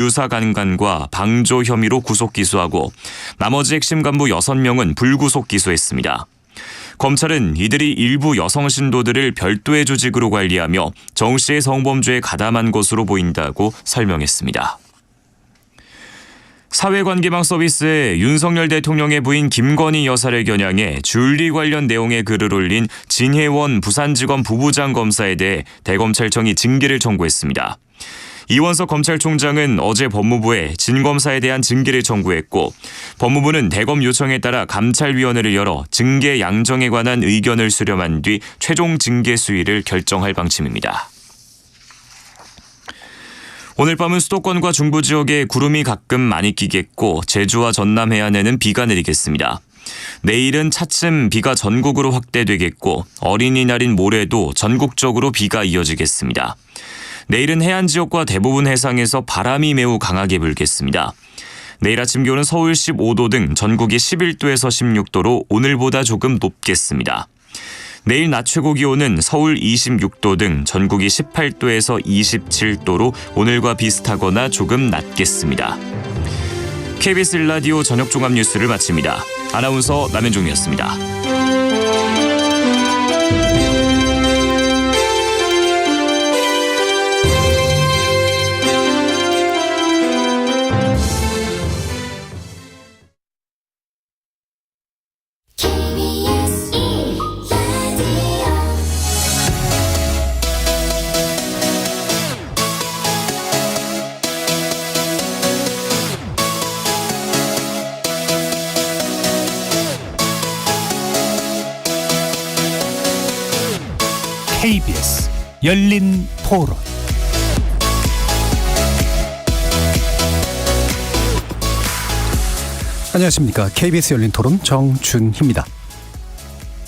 유사간간과 방조 혐의로 구속 기소하고 나머지 핵심 간부 6명은 불구속 기소했습니다. 검찰은 이들이 일부 여성 신도들을 별도의 조직으로 관리하며 정 씨의 성범죄에 가담한 것으로 보인다고 설명했습니다. 사회관계망 서비스에 윤석열 대통령의 부인 김건희 여사를 겨냥해 줄리 관련 내용의 글을 올린 진혜원 부산지검 부부장 검사에 대해 대검찰청이 징계를 청구했습니다. 이원석 검찰총장은 어제 법무부에 진 검사에 대한 징계를 청구했고 법무부는 대검 요청에 따라 감찰위원회를 열어 징계 양정에 관한 의견을 수렴한 뒤 최종 징계 수위를 결정할 방침입니다. 오늘 밤은 수도권과 중부 지역에 구름이 가끔 많이 끼겠고 제주와 전남 해안에는 비가 내리겠습니다. 내일은 차츰 비가 전국으로 확대되겠고 어린이날인 모레도 전국적으로 비가 이어지겠습니다. 내일은 해안 지역과 대부분 해상에서 바람이 매우 강하게 불겠습니다. 내일 아침 기온은 서울 15도 등 전국이 11도에서 16도로 오늘보다 조금 높겠습니다. 내일 낮 최고 기온은 서울 26도 등 전국이 18도에서 27도로 오늘과 비슷하거나 조금 낮겠습니다. KBS 라디오 저녁 종합 뉴스를 마칩니다. 아나운서 남현종이었습니다. KBS 열린 토론. 안녕하십니까. KBS 열린 토론 정준희입니다.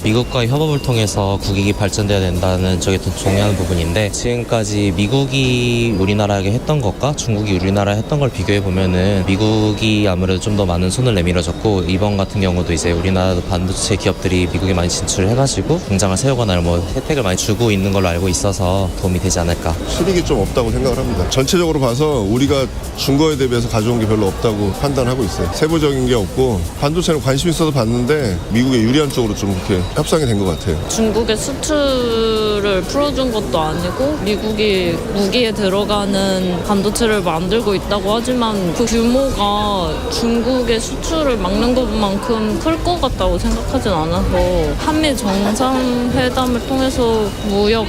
미국과 협업을 통해서 국익이 발전돼야 된다는 쪽에 더 동의하는 부분인데 지금까지 미국이 우리나라에게 했던 것과 중국이 우리나라에 했던 걸 비교해 보면은 미국이 아무래도 좀 더 많은 손을 내밀어줬고 이번 같은 경우도 이제 우리나라 반도체 기업들이 미국에 많이 진출을 해가지고 공장을 세우거나 뭐 혜택을 많이 주고 있는 걸로 알고 있어서 도움이 되지 않을까. 실익이 좀 없다고 생각을 합니다. 전체적으로 봐서 우리가 준 거에 대비해서 가져온 게 별로 없다고 판단하고 있어요. 세부적인 게 없고 반도체는 관심 있어서 봤는데 미국에 유리한 쪽으로 좀 이렇게 협상이 된 것 같아요. 중국의 수출을 풀어준 것도 아니고 미국이 무기에 들어가는 반도체를 만들고 있다고 하지만 그 규모가 중국의 수출을 막는 것만큼 클 것 같다고 생각하진 않아서 한미 정상회담을 통해서 무역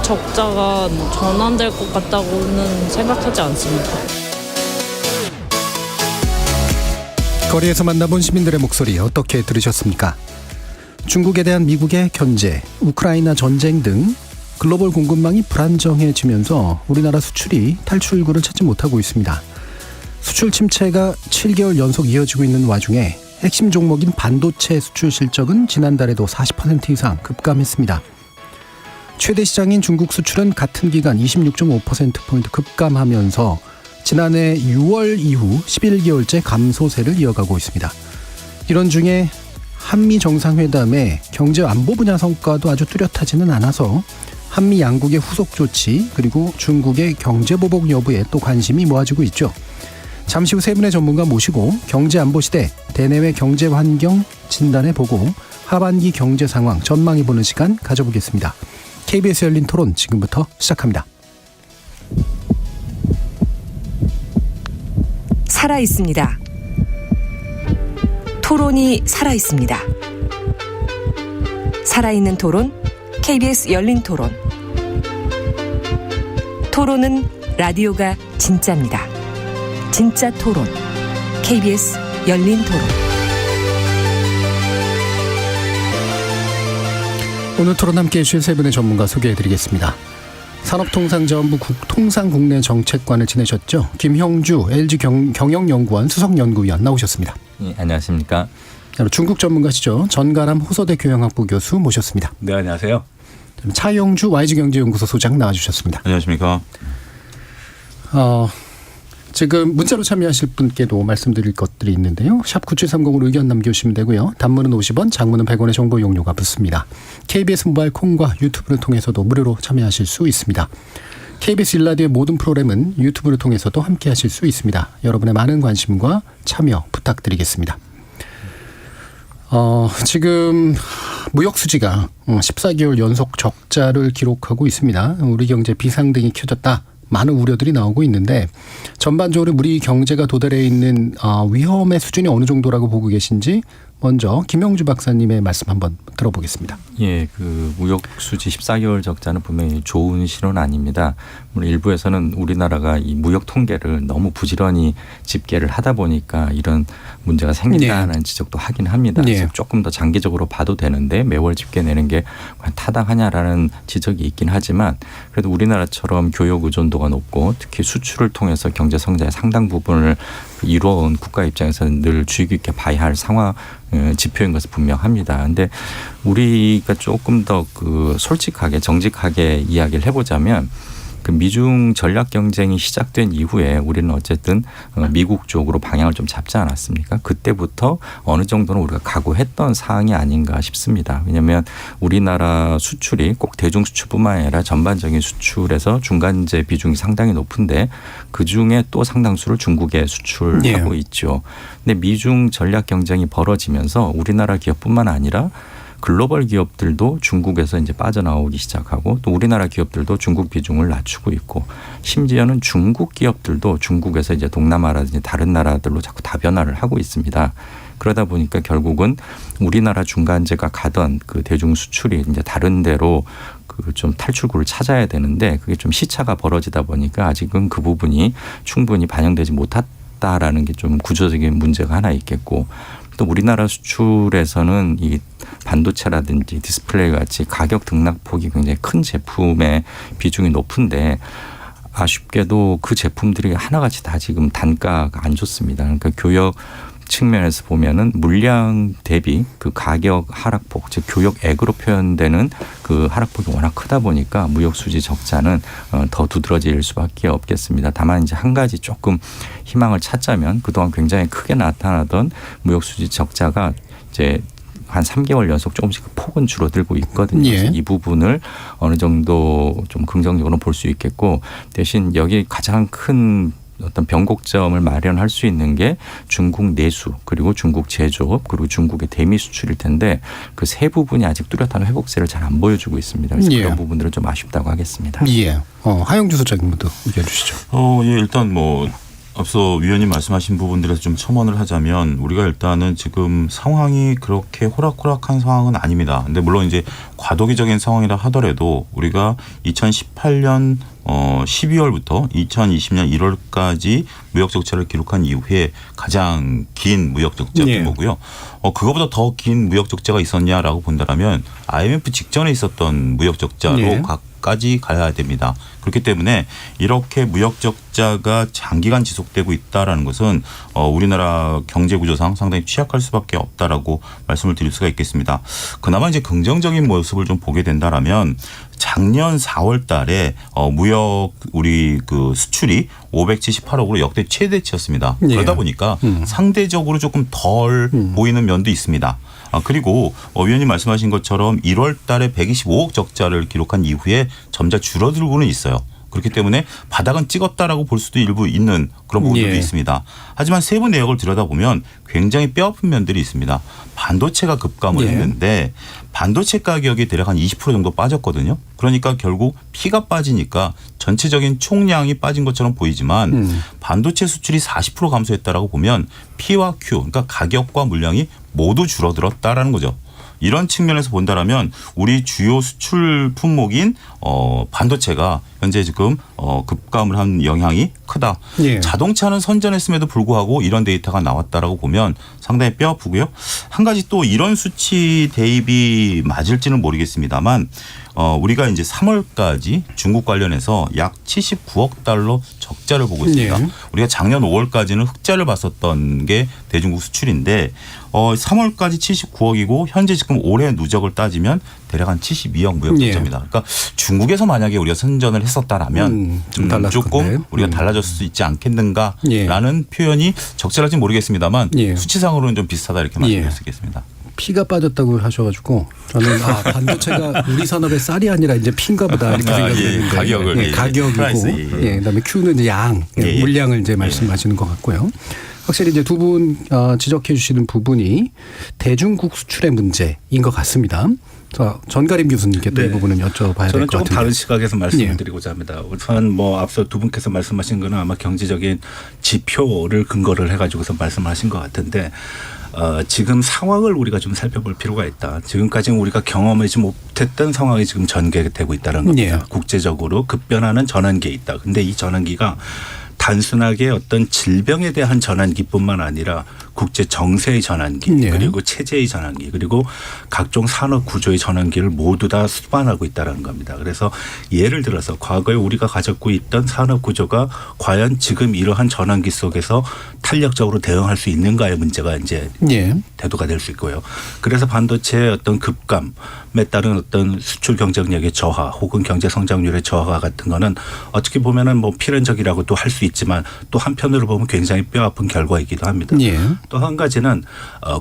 적자가 전환될 것 같다고는 생각하지 않습니다. 거리에서 만나본 시민들의 목소리 어떻게 들으셨습니까? 중국에 대한 미국의 견제, 우크라이나 전쟁 등 글로벌 공급망이 불안정해지면서 우리나라 수출이 탈출구를 찾지 못하고 있습니다. 수출 침체가 7개월 연속 이어지고 있는 와중에 핵심 종목인 반도체 수출 실적은 지난달에도 40% 이상 급감했습니다. 최대 시장인 중국 수출은 같은 기간 26.5%포인트 급감하면서 지난해 6월 이후 11개월째 감소세를 이어가고 있습니다. 이런 중에 한미 정상회담의 경제 안보 분야 성과도 아주 뚜렷하지는 않아서 한미 양국의 후속 조치 그리고 중국의 경제 보복 여부에 또 관심이 모아지고 있죠. 잠시 후 세 분의 전문가 모시고 경제 안보 시대 대내외 경제 환경 진단해보고 하반기 경제 상황 전망해보는 시간 가져보겠습니다. KBS 열린 토론 지금부터 시작합니다. 살아있습니다. 토론이 살아있습니다. 살아있는 토론, KBS 열린 토론. 토론은 라디오가 진짜입니다. 진짜 토론, KBS 열린 토론. 오늘 토론 함께해 주실 세 분의 전문가 소개해드리겠습니다. 산업통상자원부 통상국내정책관을 지내셨죠. 김형주 LG 경영연구원 수석연구위원 나오셨습니다. 네, 안녕하십니까. 중국 전문가시죠. 전가람 호서대 교양학부 교수 모셨습니다. 네, 안녕하세요. 차영주 YG경제연구소 소장 나와주셨습니다. 안녕하십니까. 지금 문자로 참여하실 분께도 말씀드릴 것들이 있는데요. 샵 9730으로 의견 남겨주시면 되고요. 단문은 50원, 장문은 100원의 정보 이용료가 붙습니다. KBS 모바일 콩과 유튜브를 통해서도 무료로 참여하실 수 있습니다. KBS 1라디오의 모든 프로그램은 유튜브를 통해서도 함께하실 수 있습니다. 여러분의 많은 관심과 참여 부탁드리겠습니다. 지금 무역 수지가 14개월 연속 적자를 기록하고 있습니다. 우리 경제 비상등이 켜졌다. 많은 우려들이 나오고 있는데 전반적으로 우리 경제가 도달해 있는 위험의 수준이 어느 정도라고 보고 계신지 먼저 김영주 박사님의 말씀 한번 들어보겠습니다. 예, 그 무역 수지 14개월 적자는 분명히 좋은 신호는 아닙니다. 물론 일부에서는 우리나라가 이 무역 통계를 너무 부지런히 집계를 하다 보니까 이런 문제가 생긴다는 지적도 하긴 합니다. 그래서 조금 더 장기적으로 봐도 되는데 매월 집계 내는 게 타당하냐라는 지적이 있긴 하지만 그래도 우리나라처럼 교역 의존도가 높고 특히 수출을 통해서 경제 성장의 상당 부분을 이루어온 국가 입장에서는 늘 주의 깊게 봐야 할 상황 지표인 것은 분명합니다. 그런데 우리가 조금 더 그 솔직하게 정직하게 이야기를 해보자면 그 미중 전략 경쟁이 시작된 이후에 우리는 어쨌든 미국 쪽으로 방향을 좀 잡지 않았습니까? 그때부터 어느 정도는 우리가 각오했던 사항이 아닌가 싶습니다. 왜냐하면 우리나라 수출이 꼭 대중 수출뿐만 아니라 전반적인 수출에서 중간재 비중이 상당히 높은데 그중에 또 상당수를 중국에 수출하고 있죠. 근데 미중 전략 경쟁이 벌어지면서 우리나라 기업뿐만 아니라 글로벌 기업들도 중국에서 이제 빠져나오기 시작하고 또 우리나라 기업들도 중국 비중을 낮추고 있고 심지어는 중국 기업들도 중국에서 이제 동남아라든지 다른 나라들로 자꾸 다변화를 하고 있습니다. 그러다 보니까 결국은 우리나라 중간재가 가던 그 대중 수출이 이제 다른 데로 그 좀 탈출구를 찾아야 되는데 그게 좀 시차가 벌어지다 보니까 아직은 그 부분이 충분히 반영되지 못했다라는 게 좀 구조적인 문제가 하나 있겠고 또 우리나라 수출에서는 이 반도체라든지 디스플레이 같이 가격 등락폭이 굉장히 큰 제품의 비중이 높은데 아쉽게도 그 제품들이 하나같이 다 지금 단가가 안 좋습니다. 그러니까 교역 측면에서 보면은 물량 대비 그 가격 하락폭, 즉 교역액으로 표현되는 그 하락폭이 워낙 크다 보니까 무역 수지 적자는 더 두드러질 수밖에 없겠습니다. 다만 이제 한 가지 조금 희망을 찾자면 그동안 굉장히 크게 나타나던 무역 수지 적자가 이제 한 3개월 연속 조금씩 그 폭은 줄어들고 있거든요. 그래서 이 부분을 어느 정도 좀 긍정적으로 볼 수 있겠고 대신 여기 가장 큰 어떤 변곡점을 마련할 수 있는 게 중국 내수 그리고 중국 제조업 그리고 중국의 대미 수출일 텐데 그 세 부분이 아직 뚜렷한 회복세를 잘 안 보여주고 있습니다. 그래서 그런 부분들은 좀 아쉽다고 하겠습니다. 하영주 소장님도 의견 주시죠. 예, 일단 뭐 앞서 위원님 말씀하신 부분들에서 좀 첨언을 하자면 우리가 일단은 지금 상황이 그렇게 호락호락한 상황은 아닙니다. 근데 물론 이제 과도기적인 상황이라 하더라도 우리가 2018년 12월부터 2020년 1월까지 무역 적자를 기록한 이후에 가장 긴 무역 적자 규모고요. 그거보다 더 긴 무역 적자가 있었냐라고 본다라면 IMF 직전에 있었던 무역 적자로 까지 가야 됩니다. 그렇기 때문에 이렇게 무역 적자가 장기간 지속되고 있다라는 것은 우리나라 경제 구조상 상당히 취약할 수밖에 없다라고 말씀을 드릴 수가 있겠습니다. 그나마 이제 긍정적인 모습을 좀 보게 된다라면 작년 4월 달에 무역 우리 그 수출이 578억으로 역대 최대치였습니다. 그러다 보니까 상대적으로 조금 덜 보이는 면도 있습니다. 그리고 위원님 말씀하신 것처럼 1월 달에 125억 적자를 기록한 이후에 점차 줄어들고는 있어요. 그렇기 때문에 바닥은 찍었다라고 볼 수도 일부 있는 그런 부분들도 있습니다. 하지만 세부 내역을 들여다보면 굉장히 뼈아픈 면들이 있습니다. 반도체가 급감을 했는데 반도체 가격이 대략 한 20% 정도 빠졌거든요. 그러니까 결국 피가 빠지니까 전체적인 총량이 빠진 것처럼 보이지만 반도체 수출이 40% 감소했다라고 보면 P와 Q 그러니까 가격과 물량이 모두 줄어들었다라는 거죠. 이런 측면에서 본다라면 우리 주요 수출 품목인 반도체가 현재 지금 급감을 한 영향이 크다. 자동차는 선전했음에도 불구하고 이런 데이터가 나왔다라고 보면 상당히 뼈아프고요. 한 가지 또 이런 수치 대입이 맞을지는 모르겠습니다만 우리가 이제 3월까지 중국 관련해서 약 79억 달러 적자를 보고 있습니다. 우리가 작년 5월까지는 흑자를 봤었던 게 대중국 수출인데 3월까지 79억이고 현재 지금 올해 누적을 따지면 대략 한 72억 무역 적자입니다. 그러니까 중국에서 만약에 우리가 선전을 했었다라면 조금 우리가 달라졌을 수 있지 않겠는가라는 표현이 적절할지 모르겠습니다만 수치상으로는 좀 비슷하다 이렇게 말씀드릴 수 있겠습니다. 피가 빠졌다고 하셔가지고 저는 반도체가 우리 산업의 쌀이 아니라 이제 피인가 보다 이렇게 생각했는데 가격을 가격이고 프라이스, 그다음에 Q는 이제 양 물량을 이제 말씀하시는 것 같고요. 확실히 이제 두 분 지적해 주시는 부분이 대중국 수출의 문제인 것 같습니다. 전가림 교수님께 또 이 부분은 여쭤봐야 될 것 같은데. 저는 조금 다른 시각에서 말씀을 드리고자 합니다. 우선 앞서 두 분께서 말씀하신 거는 아마 경제적인 지표를 근거를 해가지고서 말씀하신 것 같은데 지금 상황을 우리가 좀 살펴볼 필요가 있다. 지금까지는 우리가 경험하지 못했던 상황이 지금 전개되고 있다는 겁니다. 국제적으로 급변하는 전환기에 있다. 근데 이 전환기가 단순하게 어떤 질병에 대한 전환기뿐만 아니라 국제 정세의 전환기 그리고 체제의 전환기 그리고 각종 산업 구조의 전환기를 모두 다 수반하고 있다는 겁니다. 그래서 예를 들어서 과거에 우리가 가졌고 있던 산업 구조가 과연 지금 이러한 전환기 속에서 탄력적으로 대응할 수 있는가의 문제가 이제 대두가 될 수 있고요. 그래서 반도체의 어떤 급감에 따른 어떤 수출 경쟁력의 저하 혹은 경제 성장률의 저하 같은 거는 어떻게 보면은 뭐 필연적이라고도 할 수 있지만 또 한편으로 보면 굉장히 뼈아픈 결과이기도 합니다. 또 한 가지는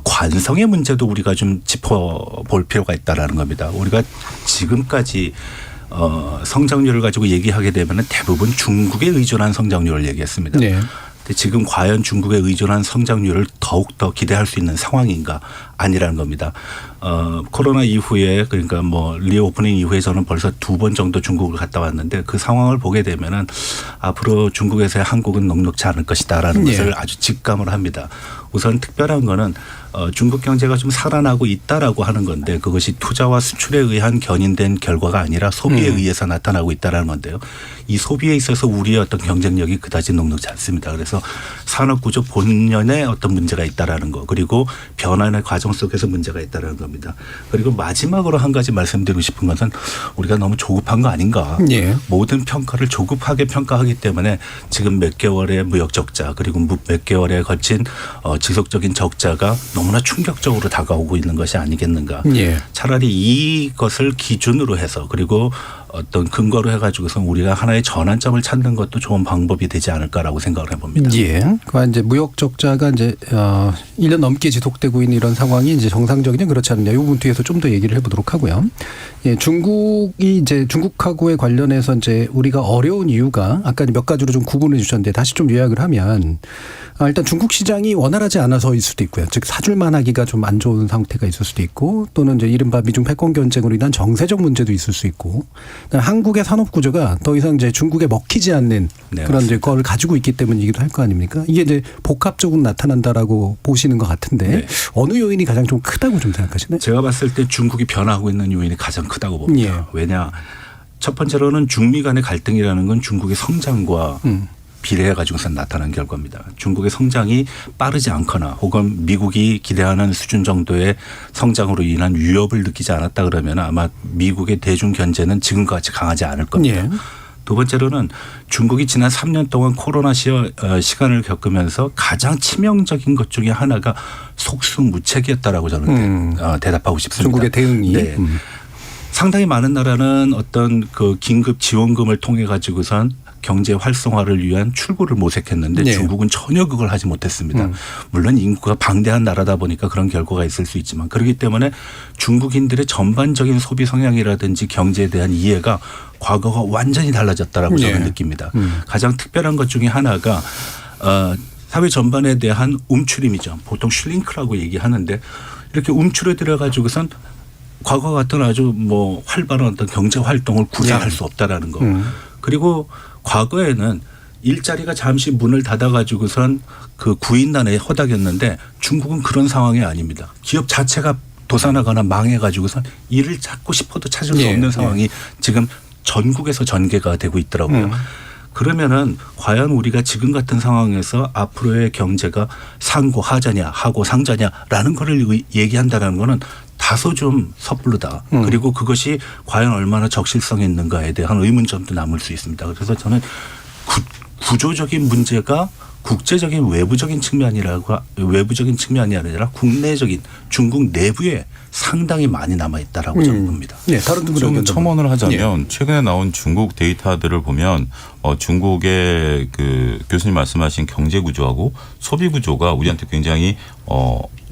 관성의 문제도 우리가 좀 짚어볼 필요가 있다라는 겁니다. 우리가 지금까지 성장률을 가지고 얘기하게 되면 대부분 중국에 의존한 성장률을 얘기했습니다. 지금 과연 중국에 의존한 성장률을 더욱더 기대할 수 있는 상황인가 아니라는 겁니다. 코로나 이후에 그러니까 뭐 리오프닝 이후에 저는 벌써 2번 정도 중국을 갔다 왔는데 그 상황을 보게 되면은 앞으로 중국에서의 한국은 녹록지 않을 것이다라는 것을 아주 직감을 합니다. 우선 특별한 거는 중국 경제가 좀 살아나고 있다라고 하는 건데 그것이 투자와 수출에 의한 견인된 결과가 아니라 소비에 의해서 나타나고 있다라는 건데요. 이 소비에 있어서 우리의 어떤 경쟁력이 그다지 녹록지 않습니다. 그래서 산업구조 본연에 어떤 문제가 있다라는 거 그리고 변화의 과정 속에서 문제가 있다라는 겁니다. 그리고 마지막으로 한 가지 말씀드리고 싶은 것은 우리가 너무 조급한 거 아닌가. 모든 평가를 조급하게 평가하기 때문에 지금 몇 개월의 무역 적자 그리고 몇 개월에 걸친 지속적인 적자가 너무나 충격적으로 다가오고 있는 것이 아니겠는가. 차라리 이것을 기준으로 해서 그리고 어떤 근거로 해가지고서 우리가 하나의 전환점을 찾는 것도 좋은 방법이 되지 않을까라고 생각을 해봅니다. 그러니까 이제 무역 적자가 이제 1년 넘게 지속되고 있는 이런 상황이 이제 정상적이냐 그렇지 않느냐 이 부분 뒤에서 좀 더 얘기를 해보도록 하고요. 중국이 이제 중국하고의 관련해서 이제 우리가 어려운 이유가 아까 몇 가지로 좀 구분해 주셨는데 다시 좀 요약을 하면 일단 중국 시장이 원활하지 않아서일 수도 있고요. 즉 사줄만 하기가 좀 안 좋은 상태가 있을 수도 있고 또는 이제 이른바 미중 패권 경쟁으로 인한 정세적 문제도 있을 수 있고 한국의 산업 구조가 더 이상 이제 중국에 먹히지 않는 그런 이제 거를 가지고 있기 때문이기도 할 거 아닙니까? 이게 이제 복합적으로 나타난다라고 보시는 것 같은데 어느 요인이 가장 좀 크다고 좀 생각하시나요? 제가 봤을 때 중국이 변화하고 있는 요인이 가장 크다고 봅니다. 왜냐 첫 번째로는 중미 간의 갈등이라는 건 중국의 성장과 비례해 가지고서 나타난 결과입니다. 중국의 성장이 빠르지 않거나 혹은 미국이 기대하는 수준 정도의 성장으로 인한 위협을 느끼지 않았다 그러면 아마 미국의 대중 견제는 지금과 같이 강하지 않을 겁니다. 두 번째로는 중국이 지난 3년 동안 코로나 시간을 겪으면서 가장 치명적인 것 중에 하나가 속수무책이었다라고 저는 대답하고 싶습니다. 중국의 대응이. 상당히 많은 나라는 어떤 그 긴급 지원금을 통해 가지고선 경제 활성화를 위한 출구를 모색했는데 중국은 전혀 그걸 하지 못했습니다. 물론 인구가 방대한 나라다 보니까 그런 결과가 있을 수 있지만 그렇기 때문에 중국인들의 전반적인 소비 성향이라든지 경제에 대한 이해가 과거가 완전히 달라졌다라고 저는 느낍니다. 가장 특별한 것 중에 하나가 사회 전반에 대한 움츠림이죠. 보통 슐링크라고 얘기하는데 이렇게 움츠려 들어가지고선 과거 같은 아주 뭐 활발한 어떤 경제 활동을 구사할 수 없다라는 거. 그리고 과거에는 일자리가 잠시 문을 닫아가지고선 그 구인난에 허닥였는데 중국은 그런 상황이 아닙니다. 기업 자체가 도산하거나 망해가지고선 일을 찾고 싶어도 찾을 수 없는 상황이 지금 전국에서 전개가 되고 있더라고요. 그러면은 과연 우리가 지금 같은 상황에서 앞으로의 경제가 상고 하자냐 하고 상자냐라는 거를 얘기한다는 거는 다소 좀 섣부르다. 그리고 그것이 과연 얼마나 적실성이 있는가에 대한 의문점도 남을 수 있습니다. 그래서 저는 구조적인 문제가 국제적인 외부적인 측면이 아니라 국내적인 중국 내부에 상당히 많이 남아 있다라고 저는 봅니다. 다른 좀 첨언을 하자면 최근에 나온 중국 데이터들을 보면 중국의 그 교수님 말씀하신 경제 구조하고 소비 구조가 우리한테 굉장히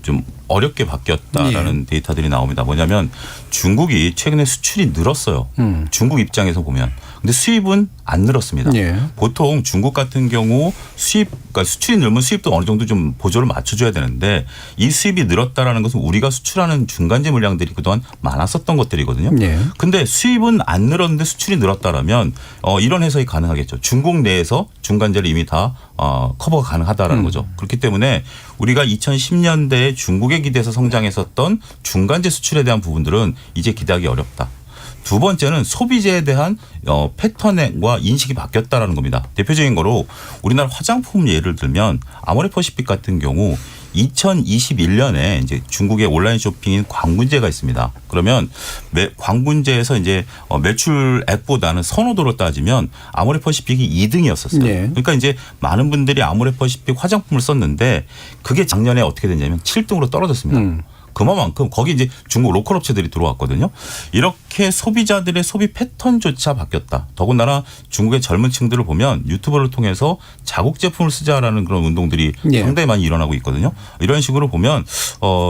좀 어렵게 바뀌었다라는 데이터들이 나옵니다. 뭐냐면 중국이 최근에 수출이 늘었어요. 중국 입장에서 보면. 근데 수입은 안 늘었습니다. 예. 보통 중국 같은 경우 그러니까 수출이 늘면 수입도 어느 정도 좀 보조를 맞춰줘야 되는데 이 수입이 늘었다라는 것은 우리가 수출하는 중간재 물량들이 그동안 많았었던 것들이거든요. 예. 근데 수입은 안 늘었는데 수출이 늘었다라면 이런 해석이 가능하겠죠. 중국 내에서 중간재를 이미 다 커버가 가능하다라는 거죠. 그렇기 때문에 우리가 2010년대에 중국에 기대서 성장했었던 중간재 수출에 대한 부분들은 이제 기대하기 어렵다. 두 번째는 소비재에 대한 패턴과 인식이 바뀌었다라는 겁니다. 대표적인 거로 우리나라 화장품 예를 들면 아모레퍼시픽 같은 경우 2021년에 이제 중국의 온라인 쇼핑인 광군제가 있습니다. 그러면 광군제에서 이제 매출액보다는 선호도로 따지면 아모레퍼시픽이 2등이었었어요. 네. 그러니까 이제 많은 분들이 아모레퍼시픽 화장품을 썼는데 그게 작년에 어떻게 됐냐면 7등으로 떨어졌습니다. 그만큼 거기 이제 중국 로컬 업체들이 들어왔거든요. 이렇게 소비자들의 소비 패턴조차 바뀌었다. 더군다나 중국의 젊은 층들을 보면 유튜브를 통해서 자국 제품을 쓰자라는 그런 운동들이 예. 상당히 많이 일어나고 있거든요. 이런 식으로 보면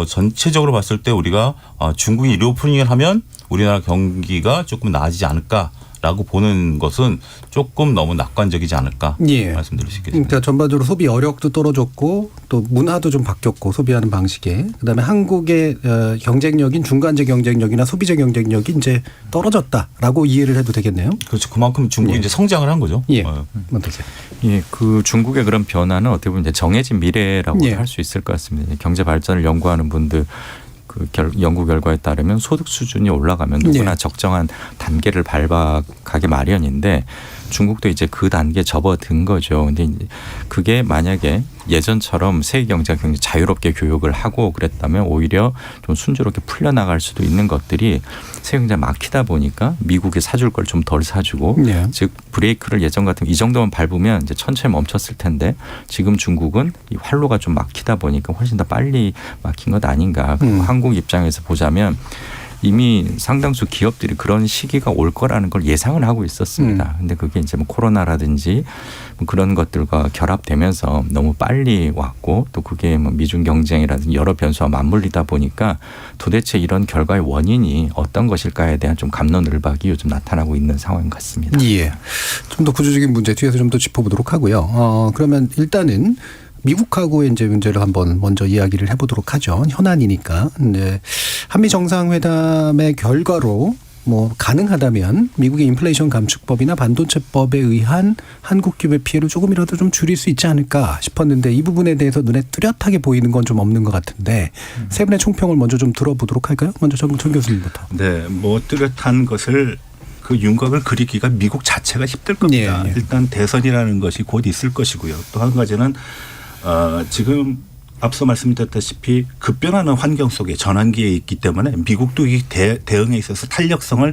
전체적으로 봤을 때 우리가 중국이 리오프닝을 하면 우리나라 경기가 조금 나아지지 않을까. 라고 보는 것은 조금 너무 낙관적이지 않을까 예. 말씀드릴 수 있겠습니다. 그러니까 전반적으로 소비 어력도 떨어졌고 또 문화도 좀 바뀌었고 소비하는 방식에 그다음에 한국의 경쟁력인 중간재 경쟁력이나 소비재 경쟁력이 이제 떨어졌다라고 이해를 해도 되겠네요. 그렇죠. 그만큼 중국이 예. 이제 성장을 한 거죠. 예. 어떠세요? 예, 그 중국의 그런 변화는 어떻게 보면 이제 정해진 미래라고 예. 할 수 있을 것 같습니다. 경제 발전을 연구하는 분들 그 연구 결과에 따르면 소득 수준이 올라가면 누구나 예. 적정한 단계를 밟아가기 마련인데 중국도 이제 그 단계에 접어든 거죠. 근데 이제 그게 만약에 예전처럼 세계 경제가 굉장히 자유롭게 교육을 하고 그랬다면 오히려 좀 순조롭게 풀려나갈 수도 있는 것들이 세계 경제가 막히다 보니까 미국이 사줄 걸 좀 덜 사주고 네. 즉 브레이크를 예전 같으면 이 정도만 밟으면 이제 천천히 멈췄을 텐데 지금 중국은 이 활로가 좀 막히다 보니까 훨씬 더 빨리 막힌 것 아닌가. 한국 입장에서 보자면 이미 상당수 기업들이 그런 시기가 올 거라는 걸 예상을 하고 있었습니다. 근데 그게 이제 뭐 코로나라든지 뭐 그런 것들과 결합되면서 너무 빨리 왔고 또 그게 뭐 미중 경쟁이라든지 여러 변수와 맞물리다 보니까 도대체 이런 결과의 원인이 어떤 것일까에 대한 좀 갑론을박이 요즘 나타나고 있는 상황 같습니다. 예. 좀 더 구조적인 문제 뒤에서 좀 더 짚어보도록 하고요. 그러면 일단은 미국하고의 이제 문제를 한번 먼저 이야기를 해보도록 하죠. 현안이니까. 이제 한미 정상회담의 결과로 뭐 가능하다면 미국의 인플레이션 감축법이나 반도체법에 의한 한국 기업의 피해를 조금이라도 좀 줄일 수 있지 않을까 싶었는데 이 부분에 대해서 눈에 뚜렷하게 보이는 건 좀 없는 것 같은데 세 분의 총평을 먼저 좀 들어보도록 할까요? 먼저 정 교수님부터. 네, 뭐 뚜렷한 것을 그 윤곽을 그리기가 미국 자체가 힘들 겁니다. 예, 예. 일단 대선이라는 것이 곧 있을 것이고요. 또 한 가지는 지금 앞서 말씀드렸다시피 급변하는 환경 속에 전환기에 있기 때문에 미국도 이 대응에 있어서 탄력성을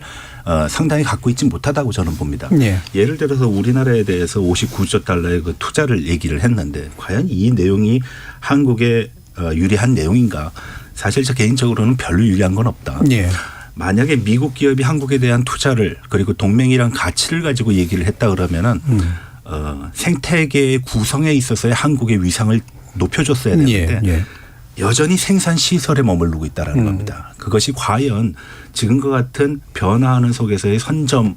상당히 갖고 있지 못하다고 저는 봅니다. 예. 예를 들어서 우리나라에 대해서 59조 달러의 그 투자를 얘기를 했는데 과연 이 내용이 한국에 유리한 내용인가? 사실 저 개인적으로는 별로 유리한 건 없다. 예. 만약에 미국 기업이 한국에 대한 투자를 그리고 동맹이란 가치를 가지고 얘기를 했다 그러면은 생태계의 구성에 있어서의 한국의 위상을 높여줬어야 되는데 예. 여전히 생산 시설에 머무르고 있다는 겁니다. 그것이 과연 지금과 같은 변화하는 속에서의 선점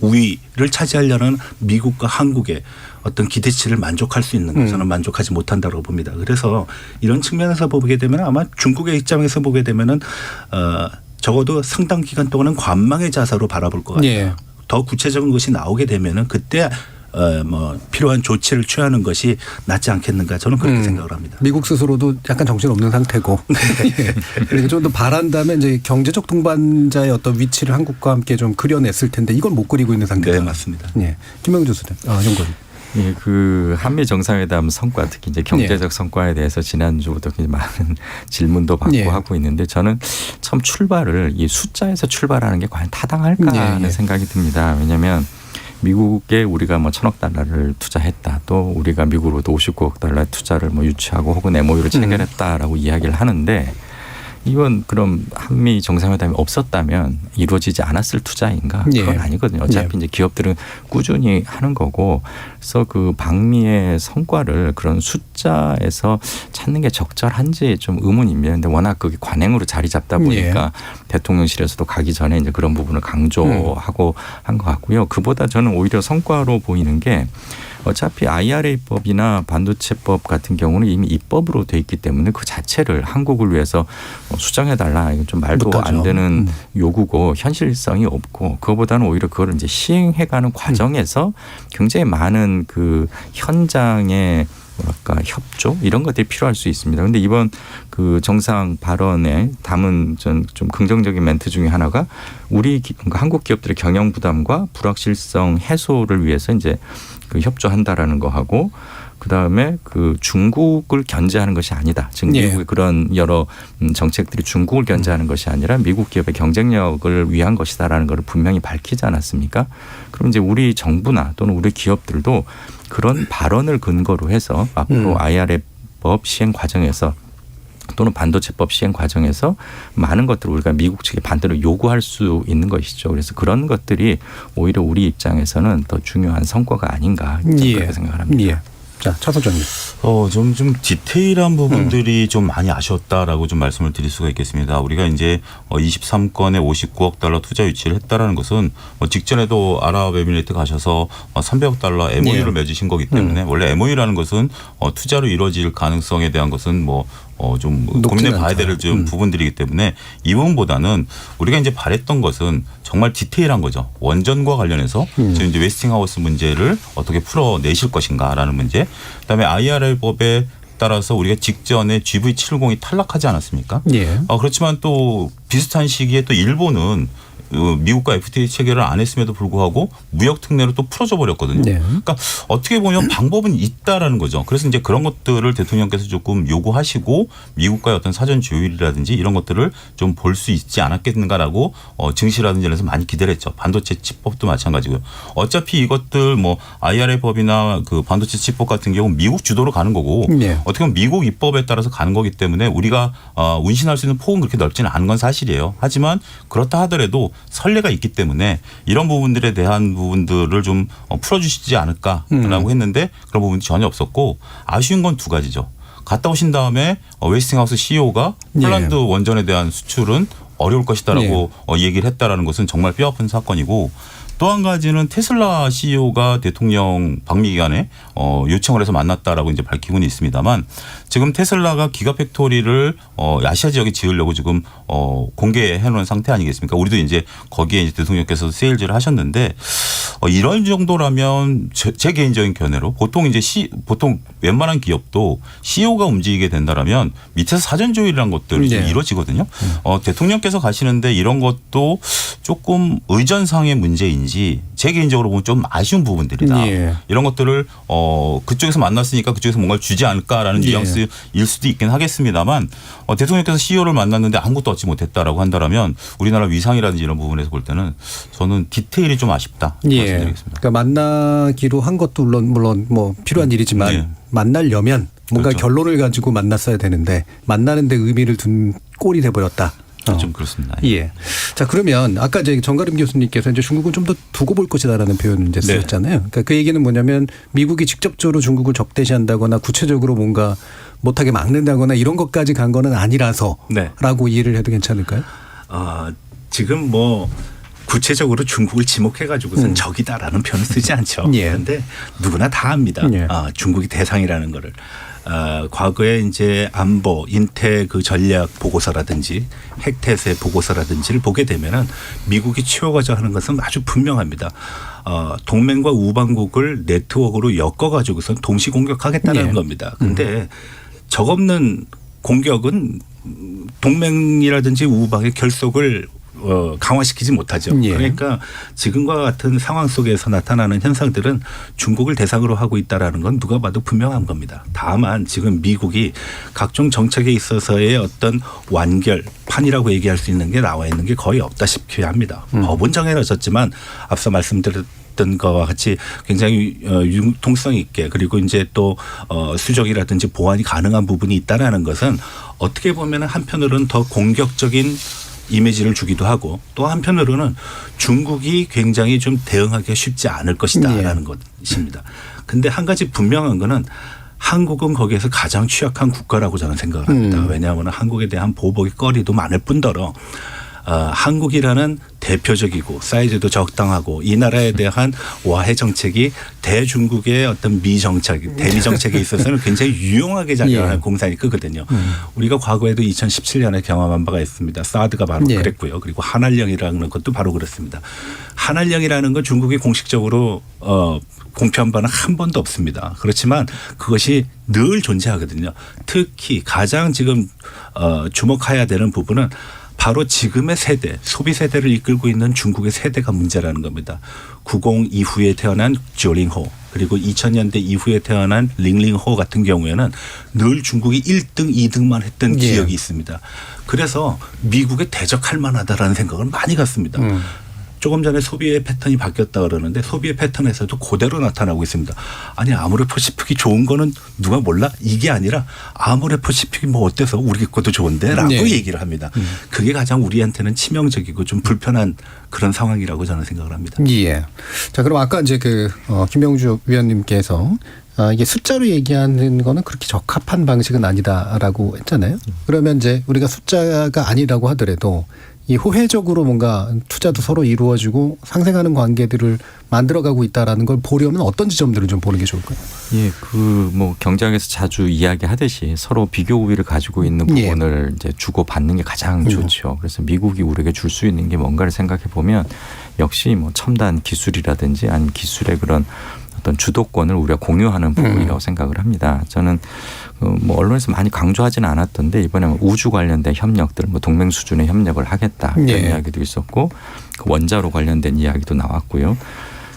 우위를 차지하려는 미국과 한국의 어떤 기대치를 만족할 수 있는 것은 만족하지 못한다고 봅니다. 그래서 이런 측면에서 보게 되면 아마 중국의 입장에서 보게 되면은 적어도 상당 기간 동안은 관망의 자세로 바라볼 것 같아요. 예. 더 구체적인 것이 나오게 되면은 그때 뭐 필요한 조치를 취하는 것이 낫지 않겠는가 저는 그렇게 생각을 합니다. 미국 스스로도 약간 정신없는 상태고 그리고 좀 더 바란다면 이제 경제적 동반자의 어떤 위치를 한국과 함께 좀 그려냈을 텐데 이걸 못 그리고 있는 상태다. 네, 맞습니다. 예. 김명주 교수님, 연구원. 예, 그 한미 정상회담 성과 특히 이제 경제적 성과에 대해서 지난주부터 굉장히 많은 질문도 받고 예. 하고 있는데 저는 처음 출발을 이 숫자에서 출발하는 게 과연 타당할까 하는 예. 생각이 듭니다. 왜냐하면 미국에 우리가 뭐 1,000억 달러를 투자했다. 또 우리가 미국으로도 59억 달러의 투자를 뭐 유치하고 혹은 MOU를 체결했다라고 이야기를 하는데 이건 그럼 한미 정상회담이 없었다면 이루어지지 않았을 투자인가? 그건 예. 아니거든요. 어차피 이제 기업들은 꾸준히 하는 거고 그래서 그 방미의 성과를 그런 숫자 숫자에서 찾는 게 적절한지 좀 의문입니다. 근데 워낙 그게 관행으로 자리 잡다 보니까 대통령실에서도 가기 전에 이제 그런 부분을 강조하고 한 것 같고요. 그보다 저는 오히려 성과로 보이는 게 어차피 IRA법이나 반도체법 같은 경우는 이미 입법으로 돼 있기 때문에 그 자체를 한국을 위해서 수정해달라. 이건 좀 말도 못하죠. 안 되는 요구고 현실성이 없고 그거보다는 오히려 그거를 이제 시행해가는 과정에서 굉장히 많은 그 현장의 뭐랄까 협조 이런 것들이 필요할 수 있습니다. 그런데 이번 그 정상 발언에 담은 좀 긍정적인 멘트 중에 하나가 우리 그러니까 한국 기업들의 경영 부담과 불확실성 해소를 위해서 이제 그 협조한다라는 거 하고 그다음에 그 중국을 견제하는 것이 아니다. 즉 미국의 그런 여러 정책들이 중국을 견제하는 것이 아니라 미국 기업의 경쟁력을 위한 것이다라는 것을 분명히 밝히지 않았습니까? 그럼 이제 우리 정부나 또는 우리 기업들도 그런 발언을 근거로 해서 앞으로 IRA법 시행 과정에서 또는 반도체법 시행 과정에서 많은 것들을 우리가 미국 측에 반대로 요구할 수 있는 것이죠. 그래서 그런 것들이 오히려 우리 입장에서는 더 중요한 성과가 아닌가 그렇게 생각을 합니다. 자, 차 소장님. 좀 디테일한 부분들이 좀 많이 아쉬웠다라고 좀 말씀을 드릴 수가 있겠습니다. 우리가 이제 23건에 59억 달러 투자 유치를 했다라는 것은 직전에도 아랍에미리트 가셔서 300억 달러 MOU를 맺으신 거기 때문에 원래 MOU라는 것은 투자로 이루어질 가능성에 대한 것은 좀 고민해 봐야 될 좀 부분들이기 때문에 이 부분보다는 우리가 이제 바랬던 것은 정말 디테일한 거죠. 원전과 관련해서 지금 이제 웨스팅하우스 문제를 어떻게 풀어내실 것인가라는 문제. 그다음에 IRA법에 따라서 우리가 직전에 GV70이 탈락하지 않았습니까? 그렇지만 또 비슷한 시기에 또 일본은 미국과 FTA 체결을 안 했음에도 불구하고 무역 특례로 또 풀어져 버렸거든요. 그러니까 어떻게 보면 방법은 있다라는 거죠. 그래서 이제 그런 것들을 대통령께서 조금 요구하시고 미국과의 어떤 사전 조율이라든지 이런 것들을 좀 볼 수 있지 않았겠는가라고 증시라든지 이런 데서 많이 기대를 했죠. 반도체 칩법도 마찬가지고요. 어차피 이것들 IRA법이나 그 반도체 칩법 같은 경우 미국 주도로 가는 거고 어떻게 보면 미국 입법에 따라서 가는 거기 때문에 우리가 운신할 수 있는 폭은 그렇게 넓지는 않은 건 사실이에요. 하지만 그렇다 하더라도 선례가 있기 때문에 이런 부분들에 대한 부분들을 좀 풀어주시지 않을까라고 했는데 그런 부분이 전혀 없었고 아쉬운 건 두 가지죠. 갔다 오신 다음에 웨스팅하우스 CEO가 폴란드 원전에 대한 수출은 어려울 것이다라고 얘기를 했다라는 것은 정말 뼈아픈 사건이고 또 한 가지는 테슬라 CEO가 대통령 방미 기간에 요청을 해서 만났다라고 이제 밝히고는 있습니다만 지금 테슬라가 기가팩토리를 아시아 지역에 지으려고 지금 공개해 놓은 상태 아니겠습니까? 우리도 이제 거기에 이제 대통령께서 세일즈를 하셨는데 이런 정도라면 제 개인적인 견해로 보통 이제 보통 웬만한 기업도 CEO가 움직이게 된다라면 밑에서 사전 조율이라는 것들이 좀 이루어지거든요. 대통령께서 가시는데 이런 것도 조금 의전상의 문제인지 제 개인적으로 보면 좀 아쉬운 부분들이다. 이런 것들을 그쪽에서 만났으니까 그쪽에서 뭔가를 주지 않을까라는 뉘앙스일 수도 있긴 하겠습니다만 대통령께서 CEO를 만났는데 아무것도 얻지 못했다라고 한다면 우리나라 위상이라든지 이런 부분에서 볼 때는 저는 디테일이 좀 아쉽다. 말씀드리겠습니다. 그러니까 만나기로 한 것도 물론 뭐 필요한 일이지만 만나려면 뭔가 결론을 가지고 만났어야 되는데 만나는데 의미를 둔 꼴이 돼버렸다. 좀 그렇습니다. 자, 그러면 아까 이제 정가름 교수님께서 이제 중국은 좀 더 두고 볼 것이다라는 표현을 이제 쓰셨잖아요. 그러니까 그 얘기는 뭐냐면 미국이 직접적으로 중국을 적대시한다거나 구체적으로 뭔가 못하게 막는다거나 이런 것까지 간 거는 아니라서라고 이해를 해도 괜찮을까요? 지금 구체적으로 중국을 지목해가지고선 적이다라는 표현을 쓰지 않죠. 그런데 누구나 다 압니다. 중국이 대상이라는 거를. 과거에 이제 안보, 인태 그 전략 보고서라든지 핵태세 보고서라든지를 보게 되면은 미국이 취하고자 하는 것은 아주 분명합니다. 동맹과 우방국을 네트워크로 엮어가지고선 동시 공격하겠다는 겁니다. 그런데 적없는 공격은 동맹이라든지 우방의 결속을 강화시키지 못하죠. 그러니까 지금과 같은 상황 속에서 나타나는 현상들은 중국을 대상으로 하고 있다라는 건 누가 봐도 분명한 겁니다. 다만 지금 미국이 각종 정책에 있어서의 어떤 완결판이라고 얘기할 수 있는 게 나와 있는 게 거의 없다시피 합니다. 법은 정해졌지만 앞서 말씀드렸던 것과 같이 굉장히 융통성 있게 그리고 이제 또 수정이라든지 보완이 가능한 부분이 있다라는 것은 어떻게 보면 한편으로는 더 공격적인 이미지를 주기도 하고 또 한편으로는 중국이 굉장히 좀 대응하기가 쉽지 않을 것이다라는 것입니다. 그런데 한 가지 분명한 거는 한국은 거기에서 가장 취약한 국가라고 저는 생각을 합니다. 왜냐하면 한국에 대한 보복의 거리도 많을 뿐더러 한국이라는 대표적이고 사이즈도 적당하고 이 나라에 대한 와해 정책이 대중국의 어떤 미정책, 대미 정책에 있어서는 굉장히 유용하게 작용하는 예. 공산이 크거든요. 우리가 과거에도 2017년에 경험한 바가 있습니다. 사드가 바로 예. 그랬고요. 그리고 한알령이라는 것도 바로 그렇습니다. 한알령이라는 건 중국이 공식적으로 공표한 바는 한 번도 없습니다. 그렇지만 그것이 늘 존재하거든요. 특히 가장 지금 주목해야 되는 부분은 바로 지금의 세대, 소비 세대를 이끌고 있는 중국의 세대가 문제라는 겁니다. 90 이후에 태어난 조링호 그리고 2000년대 이후에 태어난 링링호 같은 경우에는 늘 중국이 1등, 2등만 했던 예. 기억이 있습니다. 그래서 미국에 대적할 만하다라는 생각을 많이 갖습니다. 조금 전에 소비의 패턴이 바뀌었다 그러는데 소비의 패턴에서도 그대로 나타나고 있습니다. 아니 아모레퍼시픽이 좋은 거는 누가 몰라? 이게 아니라 아모레퍼시픽이 뭐 어때서 우리 것도 좋은데 라고 네. 얘기를 합니다. 그게 가장 우리한테는 치명적이고 좀 불편한 그런 상황이라고 저는 생각을 합니다. 예. 자, 그럼 아까 이제 김명주 위원님께서 이게 숫자로 얘기하는 거는 그렇게 적합한 방식은 아니다라고 했잖아요. 그러면 이제 우리가 숫자가 아니라고 하더라도 이 호혜적으로 뭔가 투자도 서로 이루어지고 상생하는 관계들을 만들어가고 있다라는 걸 보려면 어떤 지점들을 좀 보는 게 좋을까요? 예, 뭐 경제학에서 자주 이야기하듯이 서로 비교 우위를 가지고 있는 부분을 이제 주고 받는 게 가장 좋죠. 그래서 미국이 우리에게 줄 수 있는 게 뭔가를 생각해 보면 역시 뭐 첨단 기술이라든지 아니면 기술의 그런 어떤 주도권을 우리가 공유하는 부분이라고 생각을 합니다. 저는 뭐 언론에서 많이 강조하지는 않았던데 이번에 우주 관련된 협력들, 뭐 동맹 수준의 협력을 하겠다 이런 이야기도 있었고 그 원자로 관련된 이야기도 나왔고요.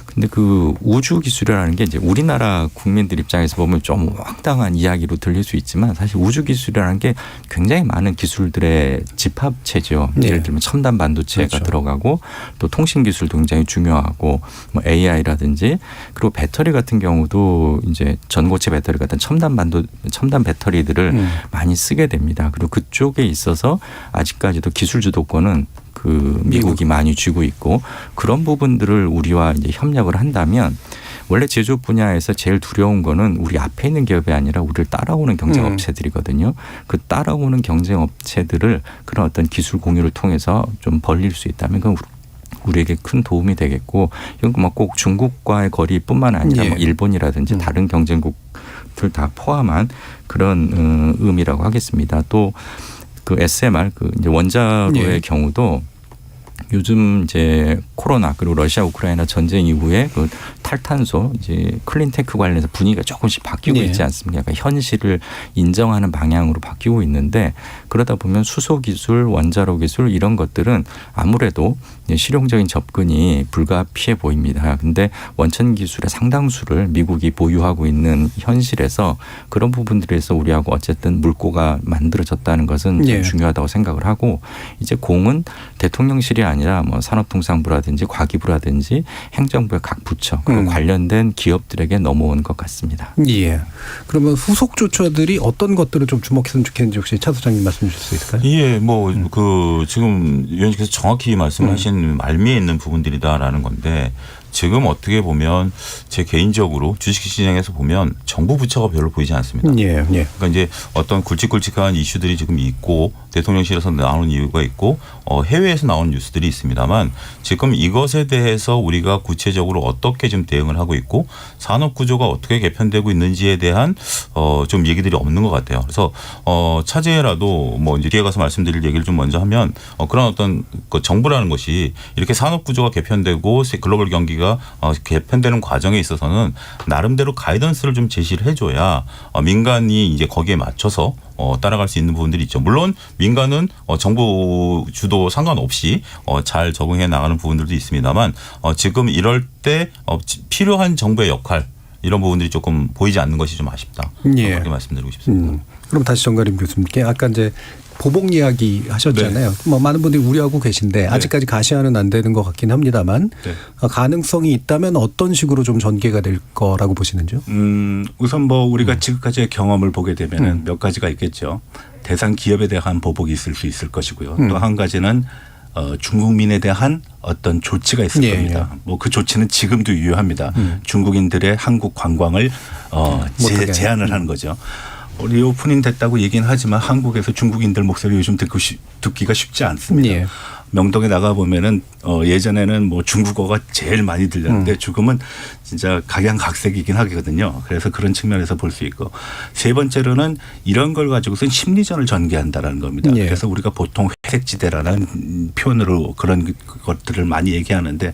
근데 그 우주 기술이라는 게 이제 우리나라 국민들 입장에서 보면 좀 황당한 이야기로 들릴 수 있지만 사실 우주 기술이라는 게 굉장히 많은 기술들의 집합체죠. 네. 예를 들면 첨단 반도체가 그렇죠. 들어가고 또 통신 기술도 굉장히 중요하고 뭐 AI라든지 그리고 배터리 같은 경우도 이제 전고체 배터리 같은 첨단 배터리들을 많이 쓰게 됩니다. 그리고 그쪽에 있어서 아직까지도 기술 주도권은 그 미국이 많이 쥐고 있고 그런 부분들을 우리와 이제 협력을 한다면 원래 제조업 분야에서 제일 두려운 거는 우리 앞에 있는 기업이 아니라 우리를 따라오는 경쟁 업체들이거든요. 그 따라오는 경쟁 업체들을 그런 어떤 기술 공유를 통해서 좀 벌릴 수 있다면 그건 우리에게 큰 도움이 되겠고 이건 뭐 꼭 중국과의 거리뿐만 아니라 뭐 일본이라든지 다른 경쟁국들 다 포함한 그런 의미라고 하겠습니다. 또 그 SMR 그 이제 원자로의 경우도 요즘 이제 코로나 그리고 러시아 우크라이나 전쟁 이후에 그 탈탄소 이제 클린테크 관련해서 분위기가 조금씩 바뀌고 있지 않습니까? 약간 현실을 인정하는 방향으로 바뀌고 있는데 그러다 보면 수소 기술, 원자로 기술 이런 것들은 아무래도 실용적인 접근이 불가피해 보입니다. 근데 원천 기술의 상당수를 미국이 보유하고 있는 현실에서 그런 부분들에서 우리하고 어쨌든 물꼬가 만들어졌다는 것은 좀 중요하다고 생각을 하고 이제 공은 대통령실이 아니라 뭐 산업통상부라든지 과기부라든지 행정부의 각 부처 그리고 관련된 기업들에게 넘어온 것 같습니다. 예. 그러면 후속 조처들이 어떤 것들을 좀 주목했으면 좋겠는지 혹시 차 소장님 말씀 주실 수 있을까요? 예, 뭐 그 지금 위원님께서 정확히 말씀하신 말미에 있는 부분들이다라는 건데 지금 어떻게 보면 제 개인적으로 주식시장에서 보면 정부 부처가 별로 보이지 않습니다. 그러니까 이제 어떤 굵직굵직한 이슈들이 지금 있고 대통령실에서 나오는 이유가 있고 해외에서 나오는 뉴스들이 있습니다만 지금 이것에 대해서 우리가 구체적으로 어떻게 지금 대응을 하고 있고 산업 구조가 어떻게 개편되고 있는지에 대한 좀 얘기들이 없는 것 같아요. 그래서 차제라도 뭐 이제 뒤에 가서 말씀드릴 얘기를 좀 먼저 하면 그런 어떤 그 정부라는 것이 이렇게 산업 구조가 개편되고 글로벌 경기가 개편되는 과정에 있어서는 나름대로 가이던스를 좀 제시를 해줘야 민간이 이제 거기에 맞춰서 따라갈 수 있는 부분들이 있죠. 물론 민간은 정부 주도 상관없이 잘 적응해 나가는 부분들도 있습니다만 지금 이럴 때 필요한 정부의 역할 이런 부분들이 조금 보이지 않는 것이 좀 아쉽다. 그렇게 말씀드리고 싶습니다. 그럼 다시 정가림 교수님께 아까 이제 보복 이야기 하셨잖아요. 뭐 많은 분들이 우려하고 계신데 아직까지 가시화는 안 되는 것 같긴 합니다만 가능성이 있다면 어떤 식으로 좀 전개가 될 거라고 보시는지요? 우선 뭐 우리가 지금까지의 경험을 보게 되면 몇 가지가 있겠죠. 대상 기업에 대한 보복이 있을 수 있을 것이고요. 또 한 가지는 중국민에 대한 어떤 조치가 있을 겁니다. 뭐 그 조치는 지금도 유효합니다. 중국인들의 한국 관광을 제한을 하는 거죠. 리오프닝 됐다고 얘기는 하지만 한국에서 중국인들 목소리 요즘 듣기가 쉽지 않습니다. 명동에 나가 보면은 예전에는 뭐 중국어가 제일 많이 들렸는데 지금은 진짜 각양각색이긴 하거든요. 그래서 그런 측면에서 볼 수 있고, 세 번째로는 이런 걸 가지고선 심리전을 전개한다라는 겁니다. 그래서 우리가 보통 회색지대라는 표현으로 그런 것들을 많이 얘기하는데,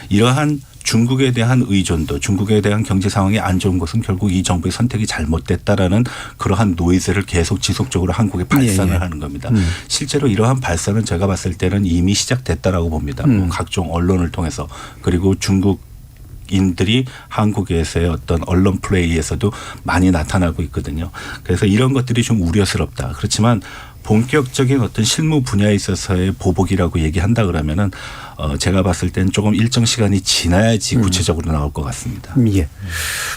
이러한 중국에 대한 의존도, 중국에 대한 경제 상황이 안 좋은 것은 결국 이 정부의 선택이 잘못됐다라는 그러한 노이즈를 계속 지속적으로 한국에 발산을 하는 겁니다. 실제로 이러한 발산은 제가 봤을 때는 이미 시작됐다라고 봅니다. 뭐 각종 언론을 통해서, 그리고 중국인들이 한국에서의 어떤 언론 플레이에서도 많이 나타나고 있거든요. 그래서 이런 것들이 좀 우려스럽다. 그렇지만 본격적인 어떤 실무 분야에 있어서의 보복이라고 얘기한다 그러면은 제가 봤을 때는 조금 일정 시간이 지나야지 구체적으로 나올 것 같습니다. 예.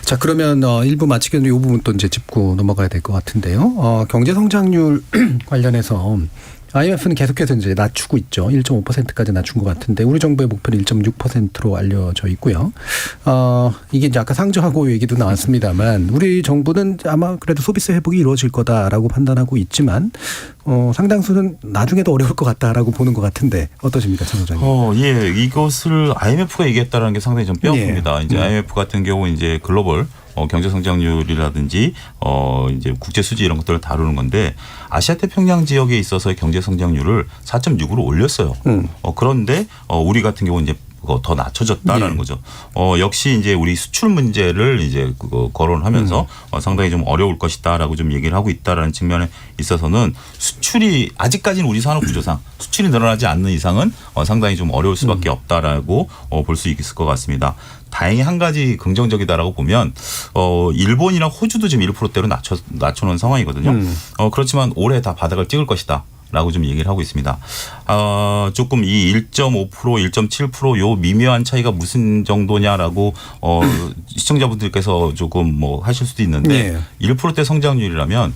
자, 그러면 1부 마치기 전에 이 부분 또 이제 짚고 넘어가야 될 것 같은데요. 경제 성장률 관련해서 IMF는 계속해서 이제 낮추고 있죠. 1.5%까지 낮춘 것 같은데 우리 정부의 목표는 1.6%로 알려져 있고요. 이게 이제 아까 상저하고 얘기도 나왔습니다만 우리 정부는 아마 그래도 소비세 회복이 이루어질 거다라고 판단하고 있지만 상당수는 나중에도 어려울 것 같다라고 보는 것 같은데 어떠십니까, 장 소장님? 예, 이것을 IMF가 얘기했다는 게 상당히 좀 뼈아픕니다. 이제 IMF 같은 경우 이제 글로벌 경제 성장률이라든지 이제 국제 수지 이런 것들을 다루는 건데, 아시아 태평양 지역에 있어서의 경제 성장률을 4.6으로 올렸어요. 그런데 우리 같은 경우 이제 더 낮춰졌다라는 거죠. 역시 이제 우리 수출 문제를 이제 거론하면서 상당히 좀 어려울 것이다라고 좀 얘기를 하고 있다라는 측면에 있어서는, 수출이 아직까지는 우리 산업 구조상 수출이 늘어나지 않는 이상은 상당히 좀 어려울 수밖에 없다라고 볼 수 있을 것 같습니다. 다행히 한 가지 긍정적이다라고 보면 일본이나 호주도 지금 1%대로 낮춰놓은 상황이거든요. 그렇지만 올해 다 바닥을 찍을 것이다 라고 좀 얘기를 하고 있습니다. 조금 이 1.5%, 1.7% 요 미묘한 차이가 무슨 정도냐라고 시청자분들께서 조금 뭐 하실 수도 있는데 1%대 성장률이라면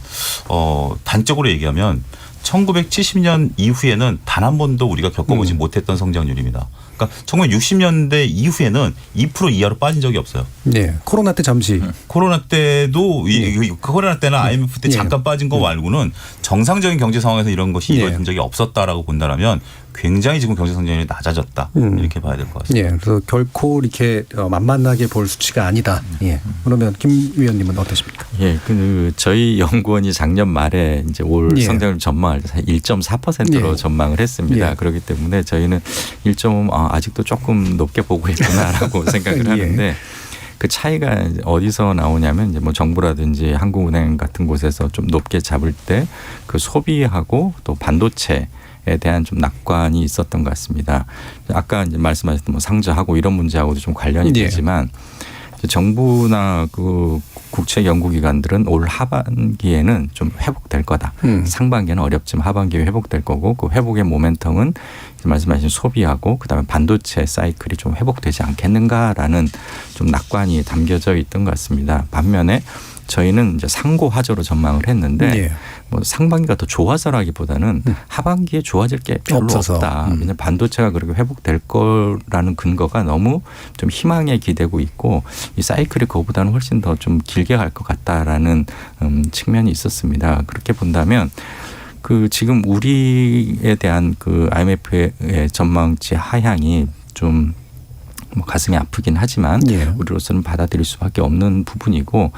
단적으로 얘기하면 1970년 이후에는 단 한 번도 우리가 겪어보지 못했던 성장률입니다. 그러니까 1960년대 이후에는 2% 이하로 빠진 적이 없어요. 네, 코로나 때 잠시. 코로나 때도 코로나 때나 IMF 때 잠깐 빠진 거 말고는 정상적인 경제 상황에서 이런 것이 이루어진 적이 없었다라고 본다면 굉장히 지금 경제 성장률이 낮아졌다 이렇게 봐야 될 것 같습니다. 예, 그래서 결코 이렇게 만만하게 볼 수치가 아니다. 예. 그러면 김 위원님은 어떠십니까? 예, 저희 연구원이 작년 말에 이제 올 성장률 전망을 1.4%로 전망을 했습니다. 그렇기 때문에 저희는 1.5 아직도 조금 높게 보고 있구나라고 생각을 하는데. 그 차이가 어디서 나오냐면 이제 뭐 정부라든지 한국은행 같은 곳에서 좀 높게 잡을 때 그 소비하고 또 반도체에 대한 좀 낙관이 있었던 것 같습니다. 아까 이제 말씀하셨던 뭐 상저하고 이런 문제하고도 좀 관련이 되지만 정부나 그 국책 연구기관들은 올 하반기에는 좀 회복될 거다. 상반기는 어렵지만 하반기에 회복될 거고, 그 회복의 모멘텀은 말씀하신 소비하고 그다음에 반도체 사이클이 좀 회복되지 않겠는가라는 좀 낙관이 담겨져 있던 것 같습니다. 반면에 저희는 이제 상고하저로 전망을 했는데 뭐 상반기가 더 좋아서라기보다는 하반기에 좋아질 게 별로 없다. 왜냐하면 반도체가 그렇게 회복될 거라는 근거가 너무 좀 희망에 기대고 있고 이 사이클이 그거보다는 훨씬 더 좀 길게 갈 것 같다라는 측면이 있었습니다. 그렇게 본다면 그 지금 우리에 대한 그 IMF의 전망치 하향이 좀 뭐 가슴이 아프긴 하지만 우리로서는 받아들일 수밖에 없는 부분이고,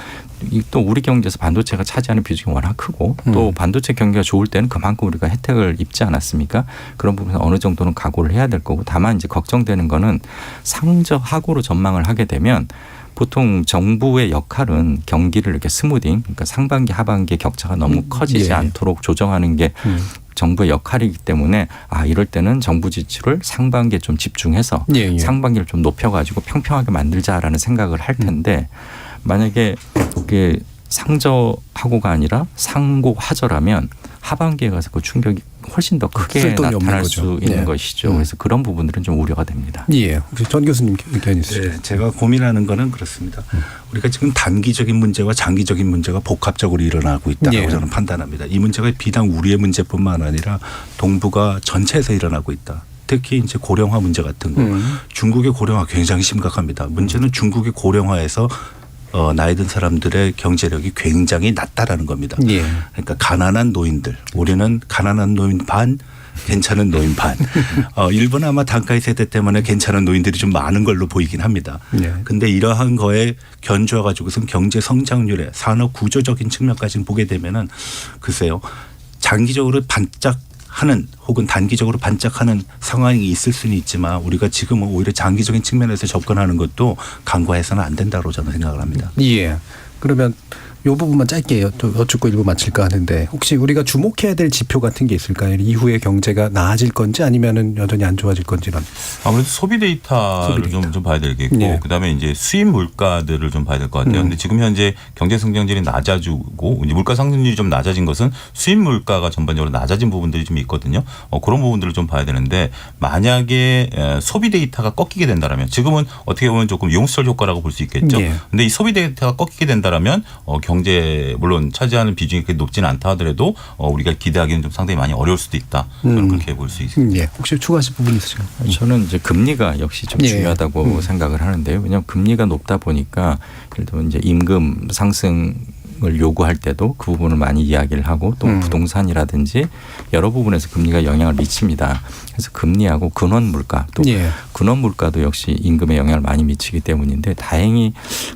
또 우리 경제에서 반도체가 차지하는 비중이 워낙 크고 또 반도체 경기가 좋을 때는 그만큼 우리가 혜택을 입지 않았습니까? 그런 부분에서 어느 정도는 각오를 해야 될 거고, 다만 이제 걱정되는 거는 상저하고로 전망을 하게 되면 보통 정부의 역할은 경기를 이렇게 스무딩, 그러니까 상반기 하반기 격차가 너무 커지지 않도록 조정하는 게 정부의 역할이기 때문에 이럴 때는 정부 지출을 상반기에 좀 집중해서 상반기를 좀 높여가지고 평평하게 만들자라는 생각을 할 텐데, 만약에 그게 상저하고가 아니라 상고하저라면 하반기에 가서 그 충격이 훨씬 더 크게 나타날 수 있는 것이죠. 그래서 그런 부분들은 좀 우려가 됩니다. 예, 혹시 전 교수님 의견이 있으시죠? 네, 제가 고민하는 거는 그렇습니다. 우리가 지금 단기적인 문제와 장기적인 문제가 복합적으로 일어나고 있다고 저는 판단합니다. 이 문제가 비단 우리의 문제뿐만 아니라 동북아 전체에서 일어나고 있다. 특히 이제 고령화 문제 같은 거. 중국의 고령화 굉장히 심각합니다. 문제는 중국의 고령화에서 나이 든 사람들의 경제력이 굉장히 낮다라는 겁니다. 예. 그러니까 가난한 노인들. 우리는 가난한 노인 반, 괜찮은 노인 반. 일본은 아마 단가의 세대 때문에 괜찮은 노인들이 좀 많은 걸로 보이긴 합니다. 그런데 이러한 거에 견주어 가지고선 경제 성장률에 산업 구조적인 측면까지 보게 되면은 글쎄요. 장기적으로 반짝하는 혹은 단기적으로 반짝하는 상황이 있을 수는 있지만 우리가 지금은 오히려 장기적인 측면에서 접근하는 것도 간과해서는 안 된다고 저는 생각을 합니다. 예. 그러면 이 부분만 짧게 여쭙고 일부 마칠까 하는데 혹시 우리가 주목해야 될 지표 같은 게 있을까요? 이후에 경제가 나아질 건지 아니면은 여전히 안 좋아질 건지는. 아무래도 소비 데이터를 좀 봐야 되겠고 예. 그다음에 이제 수입 물가들을 좀 봐야 될 것 같아요. 근데 지금 현재 경제 성장률이 낮아지고 이제 물가 상승률이 좀 낮아진 것은 수입 물가가 전반적으로 낮아진 부분들이 좀 있거든요. 그런 부분들을 좀 봐야 되는데 만약에 소비 데이터가 꺾이게 된다라면 지금은 어떻게 보면 조금 용수철 효과라고 볼 수 있겠죠. 예. 근데 이 소비 데이터가 꺾이게 된다라면 경제 물론 차지하는 비중이 그렇게 높지는 않다 하더라도 우리가 기대하기는 좀 상당히 많이 어려울 수도 있다. 저는 그렇게 볼 수 있습니다. 예. 혹시 추가하실 부분 있으신가요? 저는 이제 금리가 역시 좀 예. 중요하다고 생각을 하는데요. 왜냐하면 금리가 높다 보니까 예를 들면 이제 임금 상승을 요구할 때도 그 부분을 많이 이야기를 하고 또 부동산이라든지 여러 부분에서 금리가 영향을 미칩니다. 그래서 금리하고 근원 물가 또 예. 근원 물가도 역시 임금에 영향을 많이 미치기 때문인데 다행히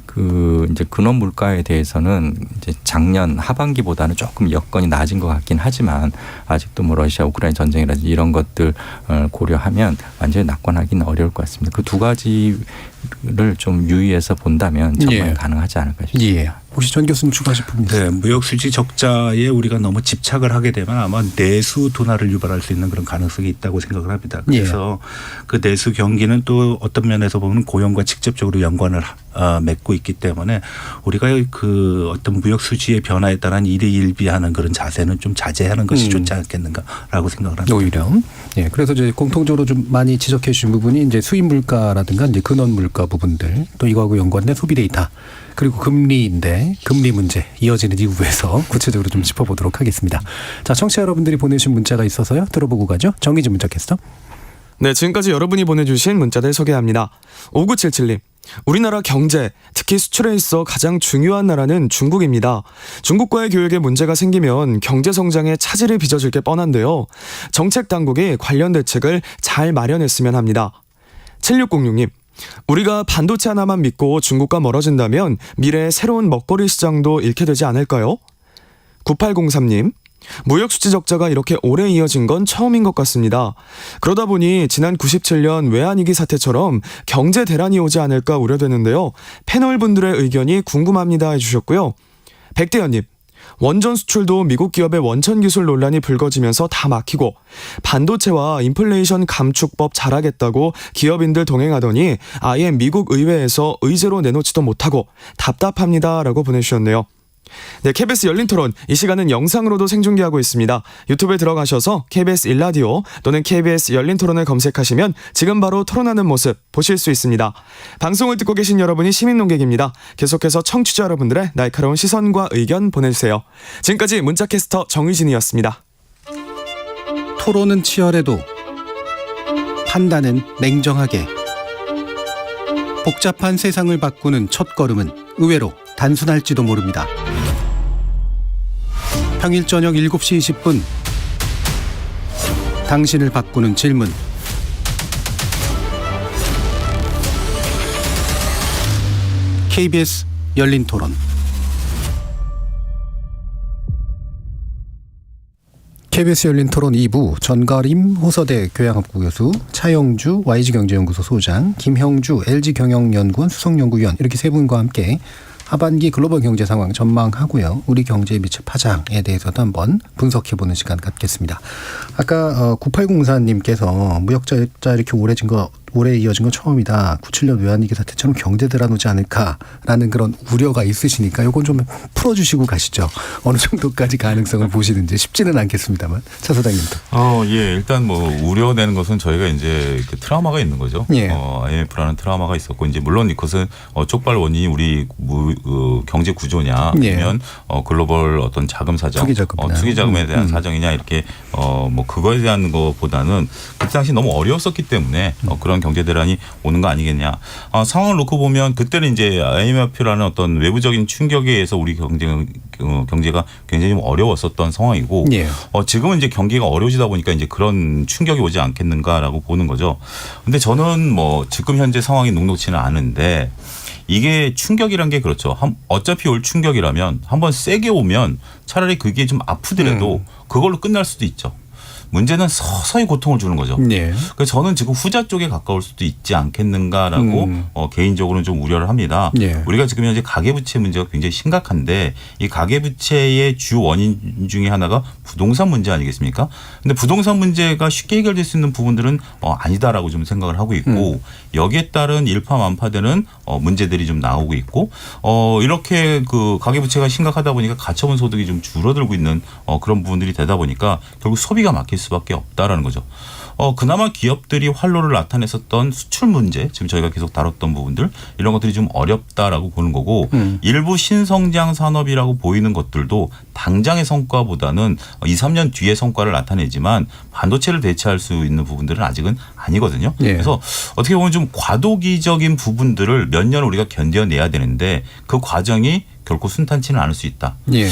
그 이제 근원 물가에 대해서는 이제 작년 하반기보다는 조금 여건이 낮은 것 같긴 하지만 아직도 뭐 러시아 우크라이나 전쟁이라든지 이런 것들 고려하면 완전히 낙관하기는 어려울 것 같습니다. 그 두 가지를 좀 유의해서 본다면 정말 예. 가능하지 않을까 싶습니다. 예. 혹시 전 교수님 추가하실 부분 있으세요? 네, 무역 수지 적자에 우리가 너무 집착을 하게 되면 아마 내수 둔화를 유발할 수 있는 그런 가능성이 있다고 생각을 합니다. 그래서 그 내수 경기는 또 어떤 면에서 보면 고용과 직접적으로 연관을 맺고 있기 때문에 우리가 그 어떤 무역 수지의 변화에 따른 일희일비하는 그런 자세는 좀 자제하는 것이 좋지 않겠는가라고 생각을 합니다. 오히려. 예. 그래서 이제 공통적으로 좀 많이 지적해 주신 부분이 이제 수입 물가라든가 이제 근원 물가 부분들 또 이거하고 연관된 소비 데이터 그리고 금리인데 금리 문제 이어지는 이후에서 구체적으로 좀 짚어보도록 하겠습니다. 자, 청취자 여러분들이 보내주신 문자가 있어서요. 들어보고 가죠. 정의진 문자 캐스터. 네, 지금까지 여러분이 보내주신 문자들 소개합니다. 5977님. 우리나라 경제, 특히 수출에 있어 가장 중요한 나라는 중국입니다. 중국과의 교역에 문제가 생기면 경제 성장에 차질이 빚어질 게 뻔한데요. 정책 당국이 관련 대책을 잘 마련했으면 합니다. 7606님. 우리가 반도체 하나만 믿고 중국과 멀어진다면 미래의 새로운 먹거리 시장도 잃게 되지 않을까요? 9803님. 무역 수지 적자가 이렇게 오래 이어진 건 처음인 것 같습니다. 그러다 보니 지난 97년 외환위기 사태처럼 경제 대란이 오지 않을까 우려되는데요. 패널분들의 의견이 궁금합니다 해주셨고요. 백대현님. 원전 수출도 미국 기업의 원천 기술 논란이 불거지면서 다 막히고 반도체와 인플레이션 감축법 잘하겠다고 기업인들 동행하더니 아예 미국 의회에서 의제로 내놓지도 못하고 답답합니다라고 보내주셨네요. 네, KBS 열린 토론 이 시간은 영상으로도 생중계하고 있습니다. 유튜브에 들어가셔서 KBS 1라디오 또는 KBS 열린 토론을 검색하시면 지금 바로 토론하는 모습 보실 수 있습니다. 방송을 듣고 계신 여러분이 시민 논객입니다. 계속해서 청취자 여러분들의 날카로운 시선과 의견 보내주세요. 지금까지 문자캐스터 정의진이었습니다. 토론은 치열해도 판단은 냉정하게. 복잡한 세상을 바꾸는 첫걸음은 의외로 단순할지도 모릅니다. 평일 저녁 7시 20분 당신을 바꾸는 질문. KBS 열린 토론. KBS 열린 토론 2부 전가림 호서대 교양학부 교수, 차영주 YG경제연구소 소장, 김형주 LG경영연구원 수석연구위원 이렇게 세 분과 함께 하반기 글로벌 경제 상황 전망하고요. 우리 경제에 미칠 파장에 대해서도 한번 분석해보는 시간 갖겠습니다. 아까 9804님께서 무역자 이렇게 오래진 거 올해 이어진 건 처음이다. 97년 외환위기 사태처럼 경제 대란오지 않을까라는 그런 우려가 있으시니까 요건 좀 풀어주시고 가시죠. 어느 정도까지 가능성을 보시는지 쉽지는 않겠습니다만 차 소장님도. 예, 일단 뭐 우려되는 것은 저희가 이제 그 트라우마가 있는 거죠. 예. IMF라는 트라우마가 있었고 이제 물론 이것은 쪽발 원인이 우리 경제 구조냐 아니면 글로벌 어떤 자금 사정, 투기 자금에 대한 사정이냐 이렇게 뭐 그거에 대한 것보다는 그때 당시 너무 어려웠었기 때문에 그런 경제 대란이 오는 거 아니겠냐. 상황을 놓고 보면 그때는 이제 IMF라는 어떤 외부적인 충격에 의해서 우리 경제가 굉장히 좀 어려웠었던 상황이고 예. 지금은 이제 경기가 어려워지다 보니까 이제 그런 충격이 오지 않겠는가라고 보는 거죠. 근데 저는 뭐 지금 현재 상황이 녹록치는 않은데 이게 충격이란 게 그렇죠. 어차피 올 충격이라면 한번 세게 오면 차라리 그게 좀 아프더라도 그걸로 끝날 수도 있죠. 문제는 서서히 고통을 주는 거죠. 예. 그래서 저는 지금 후자 쪽에 가까울 수도 있지 않겠는가라고 개인적으로는 좀 우려를 합니다. 예. 우리가 지금 현재 가계부채 문제가 굉장히 심각한데 이 가계부채의 주 원인 중에 하나가 부동산 문제 아니겠습니까? 근데 부동산 문제가 쉽게 해결될 수 있는 부분들은 아니다라고 좀 생각을 하고 있고 여기에 따른 일파만파되는 문제들이 좀 나오고 있고 이렇게 그 가계부채가 심각하다 보니까 가처분 소득이 좀 줄어들고 있는 그런 부분들이 되다 보니까 결국 소비가 막힐 수밖에 없다라는 거죠. 그나마 기업들이 활로를 나타냈었던 수출 문제, 지금 저희가 계속 다뤘던 부분들 이런 것들이 좀 어렵다라고 보는 거고 일부 신성장 산업이라고 보이는 것들도 당장의 성과보다는 2, 3년 뒤의 성과를 나타내지만 반도체를 대체할 수 있는 부분들은 아직은 아니거든요. 예. 그래서 어떻게 보면 좀 과도기적인 부분들을 몇 년을 우리가 견뎌내야 되는데 그 과정이 결코 순탄치는 않을 수 있다. 예.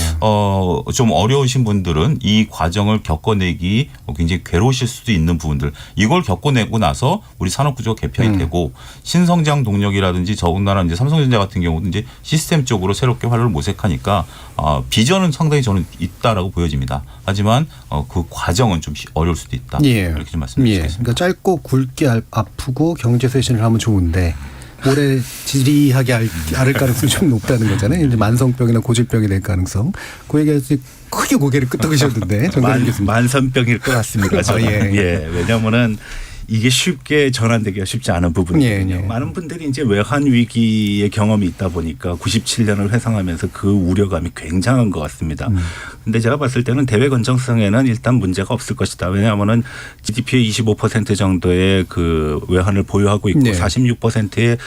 좀 어려우신 분들은 이 과정을 겪어내기 굉장히 괴로우실 수도 있는 부분들 이걸 겪어내고 나서 우리 산업 구조가 개편이 되고 신성장 동력이라든지 더군다나 이제 삼성전자 같은 경우도 이제 시스템적으로 새롭게 활로를 모색하니까 비전은 상당히 저는 있다라고 보여집니다. 하지만 그 과정은 좀 어려울 수도 있다. 예. 이렇게 좀 말씀드리겠습니다. 그러니까 짧고 굵게 아프고 경제 쇄신을 하면 좋은데 오래 지리하게 앓을 가능성이 좀 높다는 거잖아요. 이제 만성병이나 고질병이 될 가능성. 그 얘기에서 크게 고개를 끄덕이셨는데 만성병일 것 같습니다. 예. 왜냐하면은 이게 쉽게 전환되기가 쉽지 않은 부분이거든요. 예. 많은 분들이 이제 외환 위기의 경험이 있다 보니까 97년을 회상하면서 그 우려감이 굉장한 것 같습니다. 근데 제가 봤을 때는 대외 건전성에는 일단 문제가 없을 것이다. 왜냐하면은 GDP의 25% 정도의 그 외환을 보유하고 있고 46%의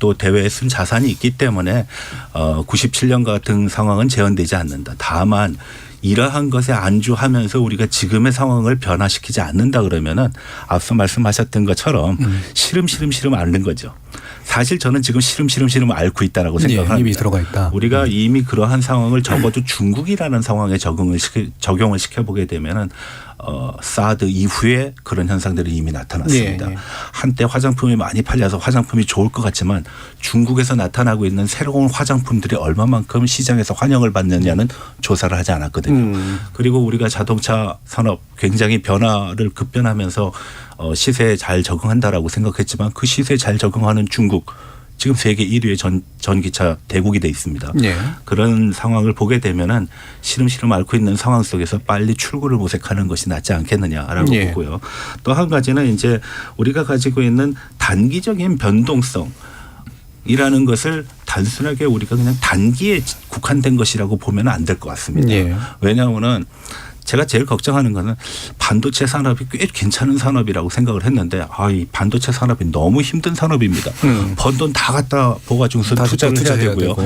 또 대외에 쓴 자산이 있기 때문에 97년 같은 상황은 재현되지 않는다. 다만 이러한 것에 안주하면서 우리가 지금의 상황을 변화시키지 않는다 그러면은 앞서 말씀하셨던 것처럼 시름 앓는 거죠. 사실 저는 지금 시름 앓고 있다라고 생각합니다. 이미 들어가 있다. 우리가 이미 그러한 상황을 적어도 중국이라는 상황에 적용을 시켜보게 되면은 사드 이후에 그런 현상들이 이미 나타났습니다. 한때 화장품이 많이 팔려서 화장품이 좋을 것 같지만 중국에서 나타나고 있는 새로운 화장품들이 얼마만큼 시장에서 환영을 받느냐는 조사를 하지 않았거든요. 그리고 우리가 자동차 산업 굉장히 변화를 급변하면서 시세에 잘 적응한다라고 생각했지만 그 시세에 잘 적응하는 중국 지금 세계 1위의 전기차 대국이 돼 있습니다. 그런 상황을 보게 되면은 시름 앓고 있는 상황 속에서 빨리 출구를 모색하는 것이 낫지 않겠느냐라고 보고요. 또 한 가지는 이제 우리가 가지고 있는 단기적인 변동성 이라는 것을 단순하게 우리가 그냥 단기에 국한된 것이라고 보면 안 될 것 같습니다. 왜냐하면은 제가 제일 걱정하는 거는 반도체 산업이 꽤 괜찮은 산업이라고 생각을 했는데 이 반도체 산업이 너무 힘든 산업입니다. 번 돈 다 갖다 보가지고선 투자를 해야 되고요.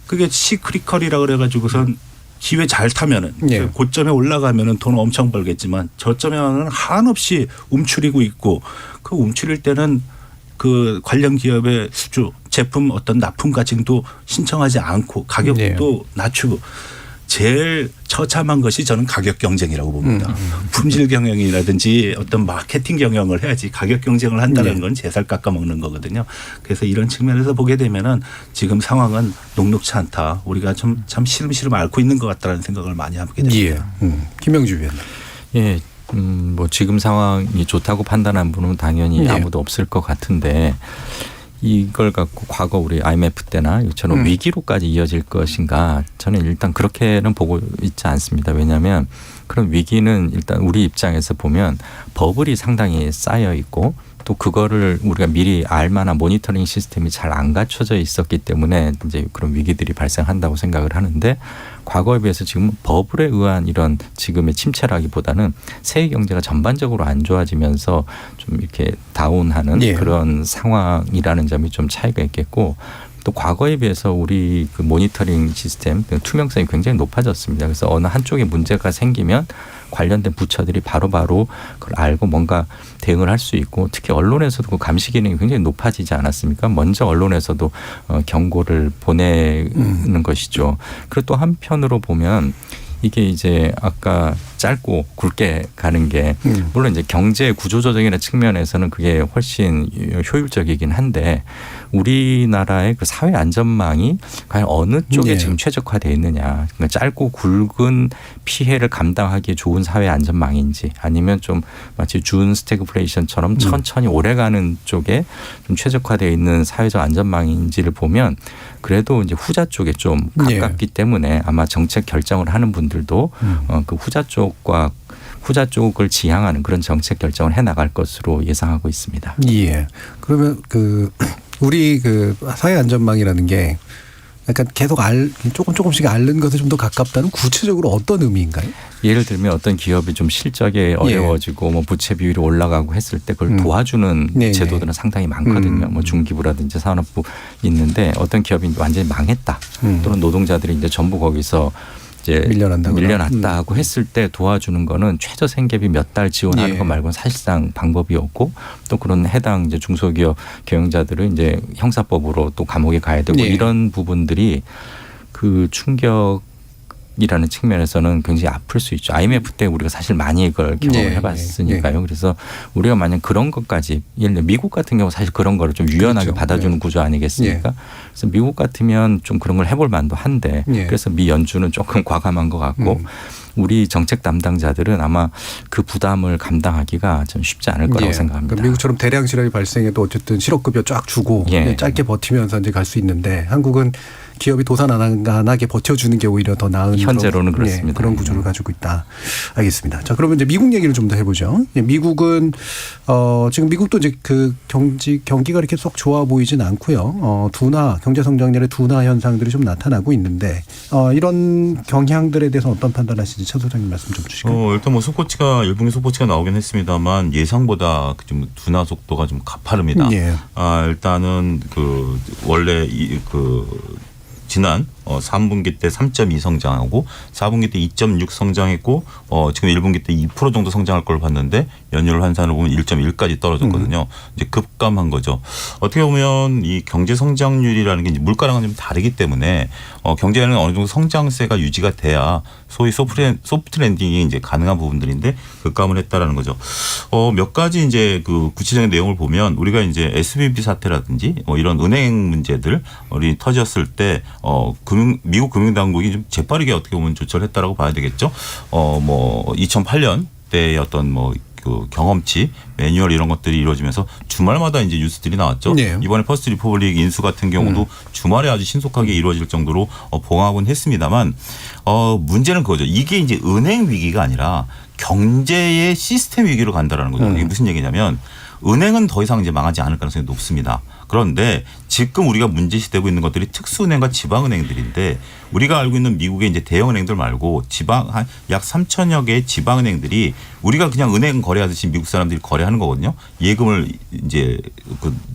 그게 시크리컬이라고 그래가지고선 기회 잘 타면은 고점에 올라가면은 돈 엄청 벌겠지만 저점에는 한없이 움츠리고 있고 그 움츠릴 때는 그 관련 기업의 수주 제품 어떤 납품 과정도 신청하지 않고 가격도 낮추고 제일 처참한 것이 저는 가격 경쟁이라고 봅니다. 품질 경영이라든지 어떤 마케팅 경영을 해야지 가격 경쟁을 한다는 건 제 살 깎아먹는 거거든요. 그래서 이런 측면에서 보게 되면은 지금 상황은 녹록치 않다. 우리가 참 시름 앓고 있는 것 같다는 생각을 많이 하게 됩니다. 김명주 위원님. 예. 뭐 지금 상황이 좋다고 판단한 분은 당연히 아무도 없을 것 같은데 이걸 갖고 과거 우리 IMF 때나 이처럼 위기로까지 이어질 것인가 저는 일단 그렇게는 보고 있지 않습니다. 왜냐하면 그런 위기는 일단 우리 입장에서 보면 버블이 상당히 쌓여 있고 또 그거를 우리가 미리 알 만한 모니터링 시스템이 잘 안 갖춰져 있었기 때문에 이제 그런 위기들이 발생한다고 생각을 하는데 과거에 비해서 지금 버블에 의한 이런 지금의 침체라기보다는 세계 경제가 전반적으로 안 좋아지면서 좀 이렇게 다운하는 예. 그런 상황이라는 점이 좀 차이가 있겠고 또 과거에 비해서 우리 그 모니터링 시스템 투명성이 굉장히 높아졌습니다. 그래서 어느 한쪽에 문제가 생기면 관련된 부처들이 바로바로 그걸 알고 뭔가 대응을 할 수 있고 특히 언론에서도 그 감시 기능이 굉장히 높아지지 않았습니까? 먼저 언론에서도 경고를 보내는 것이죠. 그리고 또 한편으로 보면 이게 이제 아까 짧고 굵게 가는 게 물론 이제 경제 구조조정이라는 측면에서는 그게 훨씬 효율적이긴 한데 우리나라의 그 사회 안전망이 과연 어느 쪽에 네. 지금 최적화되어 있느냐. 그러니까 짧고 굵은 피해를 감당하기에 좋은 사회 안전망인지 아니면 좀 마치 준 스태그플레이션처럼 천천히 오래가는 쪽에 좀 최적화되어 있는 사회적 안전망인지를 보면 그래도 이제 후자 쪽에 좀 가깝기 때문에 아마 정책 결정을 하는 분들도 그 후자 쪽을 지향하는 그런 정책 결정을 해 나갈 것으로 예상하고 있습니다. 예. 그러면 우리 사회 안전망이라는 게 약간 계속 조금씩 앓는 것에 좀 더 가깝다는 구체적으로 어떤 의미인가요? 예를 들면 어떤 기업이 좀 실적에 어려워지고 뭐 부채 비율이 올라가고 했을 때 그걸 도와주는 네네. 제도들은 상당히 많거든요. 뭐 중기부라든지 산업부 있는데 어떤 기업이 완전히 망했다. 또는 노동자들이 이제 전부 거기서 이제 밀려났다고 했을 때 도와주는 거는 최저 생계비 몇 달 지원하는 것 말고는 사실상 방법이 없고 또 그런 해당 이제 중소기업 경영자들은 이제 형사법으로 또 감옥에 가야 되고 이런 부분들이 그 충격이라는 측면에서는 굉장히 아플 수 있죠. IMF 때 우리가 사실 많이 이걸 경험을 해봤으니까요. 그래서 우리가 만약 그런 것까지 예를 들어 미국 같은 경우 사실 그런 거를 좀 유연하게 받아주는 구조 아니겠습니까? 그래서 미국 같으면 좀 그런 걸 해볼 만도 한데 그래서 미 연준은 조금 과감한 것 같고 우리 정책 담당자들은 아마 그 부담을 감당하기가 좀 쉽지 않을 거라고 생각합니다. 그러니까 미국처럼 대량 질환이 발생해도 어쨌든 실업급여 쫙 주고 짧게 버티면서 이제 갈 수 있는데 한국은 기업이 도산 안 하게 버텨주는 게 오히려 더 나은 현재로는 그렇습니다. 그런 구조를 가지고 있다. 알겠습니다. 자, 그러면 이제 미국 얘기를 좀 더 해보죠. 미국은 지금 미국도 이제 그 경기가 이렇게 썩 좋아 보이진 않고요. 경제 성장률의 둔화 현상들이 좀 나타나고 있는데 이런 경향들에 대해서 어떤 판단하시는지 차 소장님 말씀 좀 주실까요? 일단 뭐 속보치가 일본의 속보치가 나오긴 했습니다만 예상보다 좀 둔화 속도가 좀 가파릅니다. 일단은 그 원래 지난 3분기 때 3.2 성장하고 4분기 때 2.6 성장했고 지금 1분기 때 2% 정도 성장할 걸 봤는데 연율 환산을 보면 1.1까지 떨어졌거든요. 이제 급감한 거죠. 어떻게 보면 이 경제 성장률이라는 게 이제 물가랑은 좀 다르기 때문에 경제에는 어느 정도 성장세가 유지가 돼야 소위 소프트 랜딩이 이제 가능한 부분들인데 급감을 했다라는 거죠. 몇 가지 이제 그 구체적인 내용을 보면 우리가 이제 SVB 사태라든지 이런 은행 문제들 우리 터졌을 때 미국 금융당국이 좀 재빠르게 어떻게 보면 조처를 했다라고 봐야 되겠죠. 2008년 때의 어떤 그 경험치 매뉴얼 이런 것들이 이루어지면서 주말마다 이제 뉴스들이 나왔죠. 이번에 퍼스트 리퍼블릭 인수 같은 경우도 주말에 아주 신속하게 이루어질 정도로 봉합은 했습니다만 문제는 그거죠. 이게 이제 은행 위기가 아니라 경제의 시스템 위기로 간다라는 거죠. 이게 무슨 얘기냐면 은행은 더 이상 이제 망하지 않을 가능성이 높습니다. 그런데 지금 우리가 문제시되고 있는 것들이 특수은행과 지방은행들인데 우리가 알고 있는 미국의 이제 대형은행들 말고 한 약 3천여 개의 지방은행들이 우리가 그냥 은행 거래하듯이 미국 사람들이 거래하는 거거든요. 예금을 이제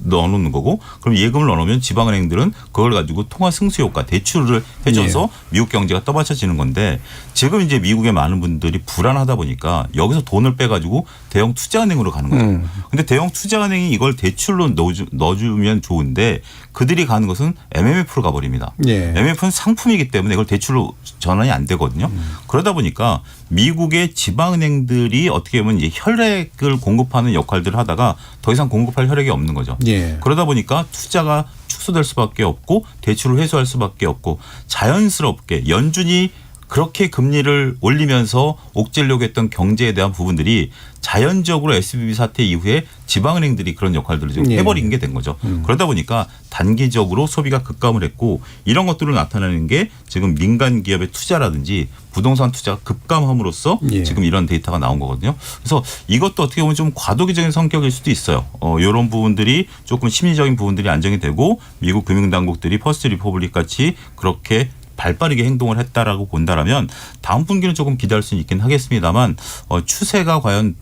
넣어놓는 거고 그럼 예금을 넣어놓으면 지방은행들은 그걸 가지고 통화 승수 효과 대출을 해줘서 미국 경제가 떠받쳐지는 건데 지금 이제 미국의 많은 분들이 불안하다 보니까 여기서 돈을 빼가지고 대형 투자은행으로 가는 거죠. 근데 대형 투자은행이 이걸 대출로 넣어주면 좋은데 그들이 가는 것은 MMF로 가버립니다. MMF는 상품이기 때문에 이걸 대출로 전환이 안 되거든요. 그러다 보니까 미국의 지방은행들이 어떻게 보면 이제 혈액을 공급하는 역할들을 하다가 더 이상 공급할 혈액이 없는 거죠. 그러다 보니까 투자가 축소될 수밖에 없고 대출을 회수할 수밖에 없고 자연스럽게 연준이 그렇게 금리를 올리면서 옥죄려고 했던 경제에 대한 부분들이 자연적으로 SVB 사태 이후에 지방은행들이 그런 역할들을 지금 해버린 게 된 거죠. 그러다 보니까 단기적으로 소비가 급감을 했고 이런 것들을 나타내는 게 지금 민간 기업의 투자라든지 부동산 투자가 급감함으로써 지금 이런 데이터가 나온 거거든요. 그래서 이것도 어떻게 보면 좀 과도기적인 성격일 수도 있어요. 이런 부분들이 조금 심리적인 부분들이 안정이 되고 미국 금융당국들이 퍼스트 리퍼블릭 같이 그렇게 발빠르게 행동을 했다라고 본다라면 다음 분기는 조금 기대할 수는 있긴 하겠습니다만 추세가 과연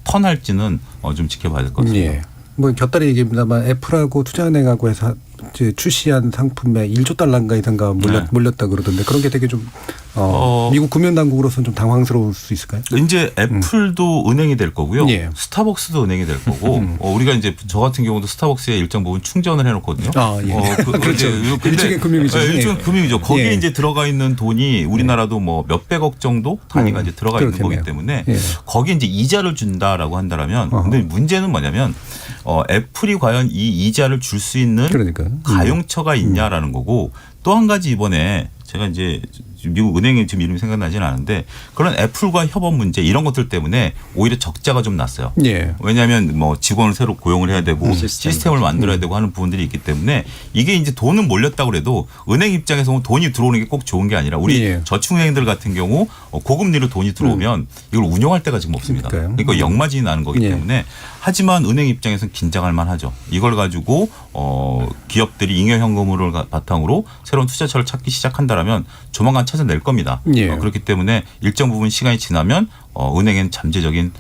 턴할지는 좀 지켜봐야 될 것 같습니다. 예. 뭐 곁다리 얘기입니다만 애플하고 투자은행하고 해서 이제 출시한 상품에 1조 달러인가 이상가 몰렸다 그러던데 그런 게 되게 좀 미국 금융당국으로서는 좀 당황스러울 수 있을까요? 이제 애플도 은행이 될 거고요. 예. 스타벅스도 은행이 될 거고 우리가 이제 저 같은 경우도 스타벅스에 일정 부분 충전을 해놓거든요. 그렇죠. 일종의 금융이죠. 일종의 금융이죠. 거기에 예. 이제 들어가 있는 돈이 우리나라도 뭐 몇백억 정도 단위가 이제 들어가 있는 거기 때문에 거기에 이제 이자를 준다라고 한다라면 근데 문제는 뭐냐면 애플이 과연 이 이자를 줄 수 있는 가용처가 있냐라는 거고 또 한 가지 이번에 제가 이제 미국 은행의 지금 이름이 생각나지는 않은데 그런 애플과 협업 문제 이런 것들 때문에 오히려 적자가 좀 났어요. 예. 왜냐하면 뭐 직원을 새로 고용을 해야 되고 시스템을 만들어야 되고 하는 부분들이 있기 때문에 이게 이제 돈은 몰렸다고 그래도 은행 입장에서는 돈이 들어오는 게 꼭 좋은 게 아니라 우리 저축은행들 같은 경우 고금리로 돈이 들어오면 이걸 운용할 데가 지금 없습니다. 그러니까 역마진이 나는 거기 때문에 하지만 은행 입장에서는 긴장할 만하죠. 이걸 가지고 기업들이 잉여현금을 바탕으로 새로운 투자처를 찾기 시작한다라면 조만간 찾아낼 겁니다. 그렇기 때문에 일정 부분 시간이 지나면 은행엔 잠재적인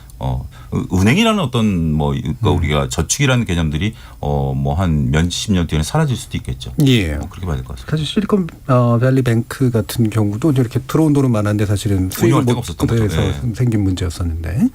은행이라는 어떤 뭐 그러니까 우리가 저축이라는 개념들이 뭐 한 몇십 년 뒤에는 사라질 수도 있겠죠. 예. 그렇게 봐야 될 것 같습니다. 사실 실리콘밸리 뱅크 같은 경우도 이렇게 들어온 돈은 많은데 사실은 수익을 못 얻어서 생긴 문제였었는데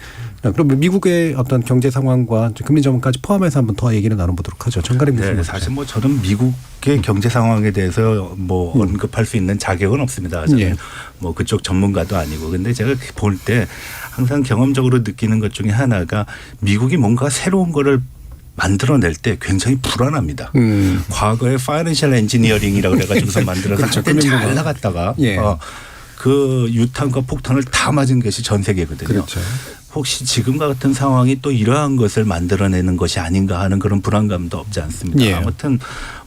그럼 미국의 어떤 경제 상황과 금리 전망까지 포함해서 한번 더 얘기를 나눠보도록 하죠. 정가림 교수님. 사실 뭐 저는 미국의 경제 상황에 대해서 뭐 언급할 수 있는 자격은 없습니다. 저는 뭐 그쪽 전문가도 아니고 근데 제가 볼 때 항상 경험적으로 느끼는 것 중에 하나가 미국이 뭔가 새로운 거를 만들어낼 때 굉장히 불안합니다. 과거에 파이낸셜 엔지니어링이라고 그래가지고서 만들어서 한때 잘 나갔다가 그 유탄과 폭탄을 다 맞은 것이 전 세계거든요. 그렇죠. 혹시 지금과 같은 상황이 또 이러한 것을 만들어내는 것이 아닌가 하는 그런 불안감도 없지 않습니다. 아무튼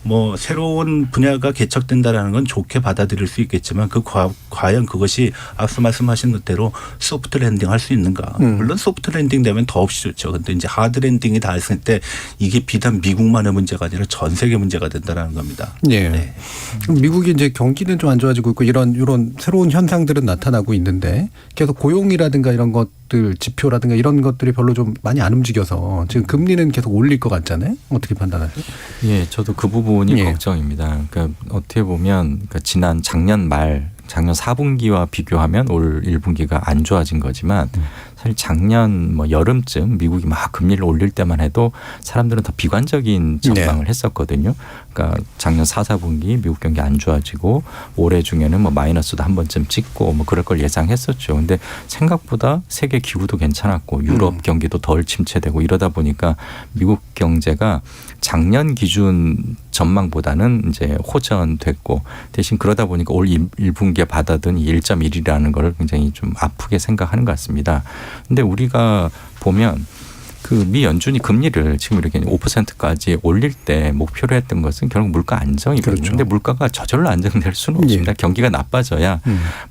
뭐 새로운 분야가 개척된다라는 건 좋게 받아들일 수 있겠지만 과연 그것이 앞서 말씀하신 대로 소프트 랜딩 할 수 있는가. 물론 소프트 랜딩 되면 더없이 좋죠. 그런데 이제 하드 랜딩이 다 했을 때 이게 비단 미국만의 문제가 아니라 전 세계 문제가 된다는 겁니다. 네. 미국이 이제 경기는 좀 안 좋아지고 있고 이런 새로운 현상들은 나타나고 있는데 계속 고용이라든가 이런 것들 지표라든가 이런 것들이 별로 좀 많이 안 움직여서 지금 금리는 계속 올릴 것 같잖아요. 어떻게 판단하세요? 예, 저도 그 부분이 걱정입니다. 그러니까 어떻게 보면 지난 작년 4분기와 비교하면 올 1분기가 안 좋아진 거지만 사실 작년 뭐 여름쯤 미국이 막 금리를 올릴 때만 해도 사람들은 더 비관적인 전망을 했었거든요. 그러니까 작년 4, 4분기 미국 경기 안 좋아지고 올해 중에는 뭐 마이너스도 한 번쯤 찍고 뭐 그럴 걸 예상했었죠. 근데 생각보다 세계 기후도 괜찮았고 유럽 경기도 덜 침체되고 이러다 보니까 미국 경제가 작년 기준 전망보다는 이제 호전됐고 대신 그러다 보니까 올 1분기에 받아든 1.1이라는 걸 굉장히 좀 아프게 생각하는 것 같습니다. 근데 우리가 보면 그 미 연준이 금리를 지금 이렇게 5%까지 올릴 때 목표로 했던 것은 결국 물가 안정이거든요. 그런데 물가가 저절로 안정될 수는 없습니다. 경기가 나빠져야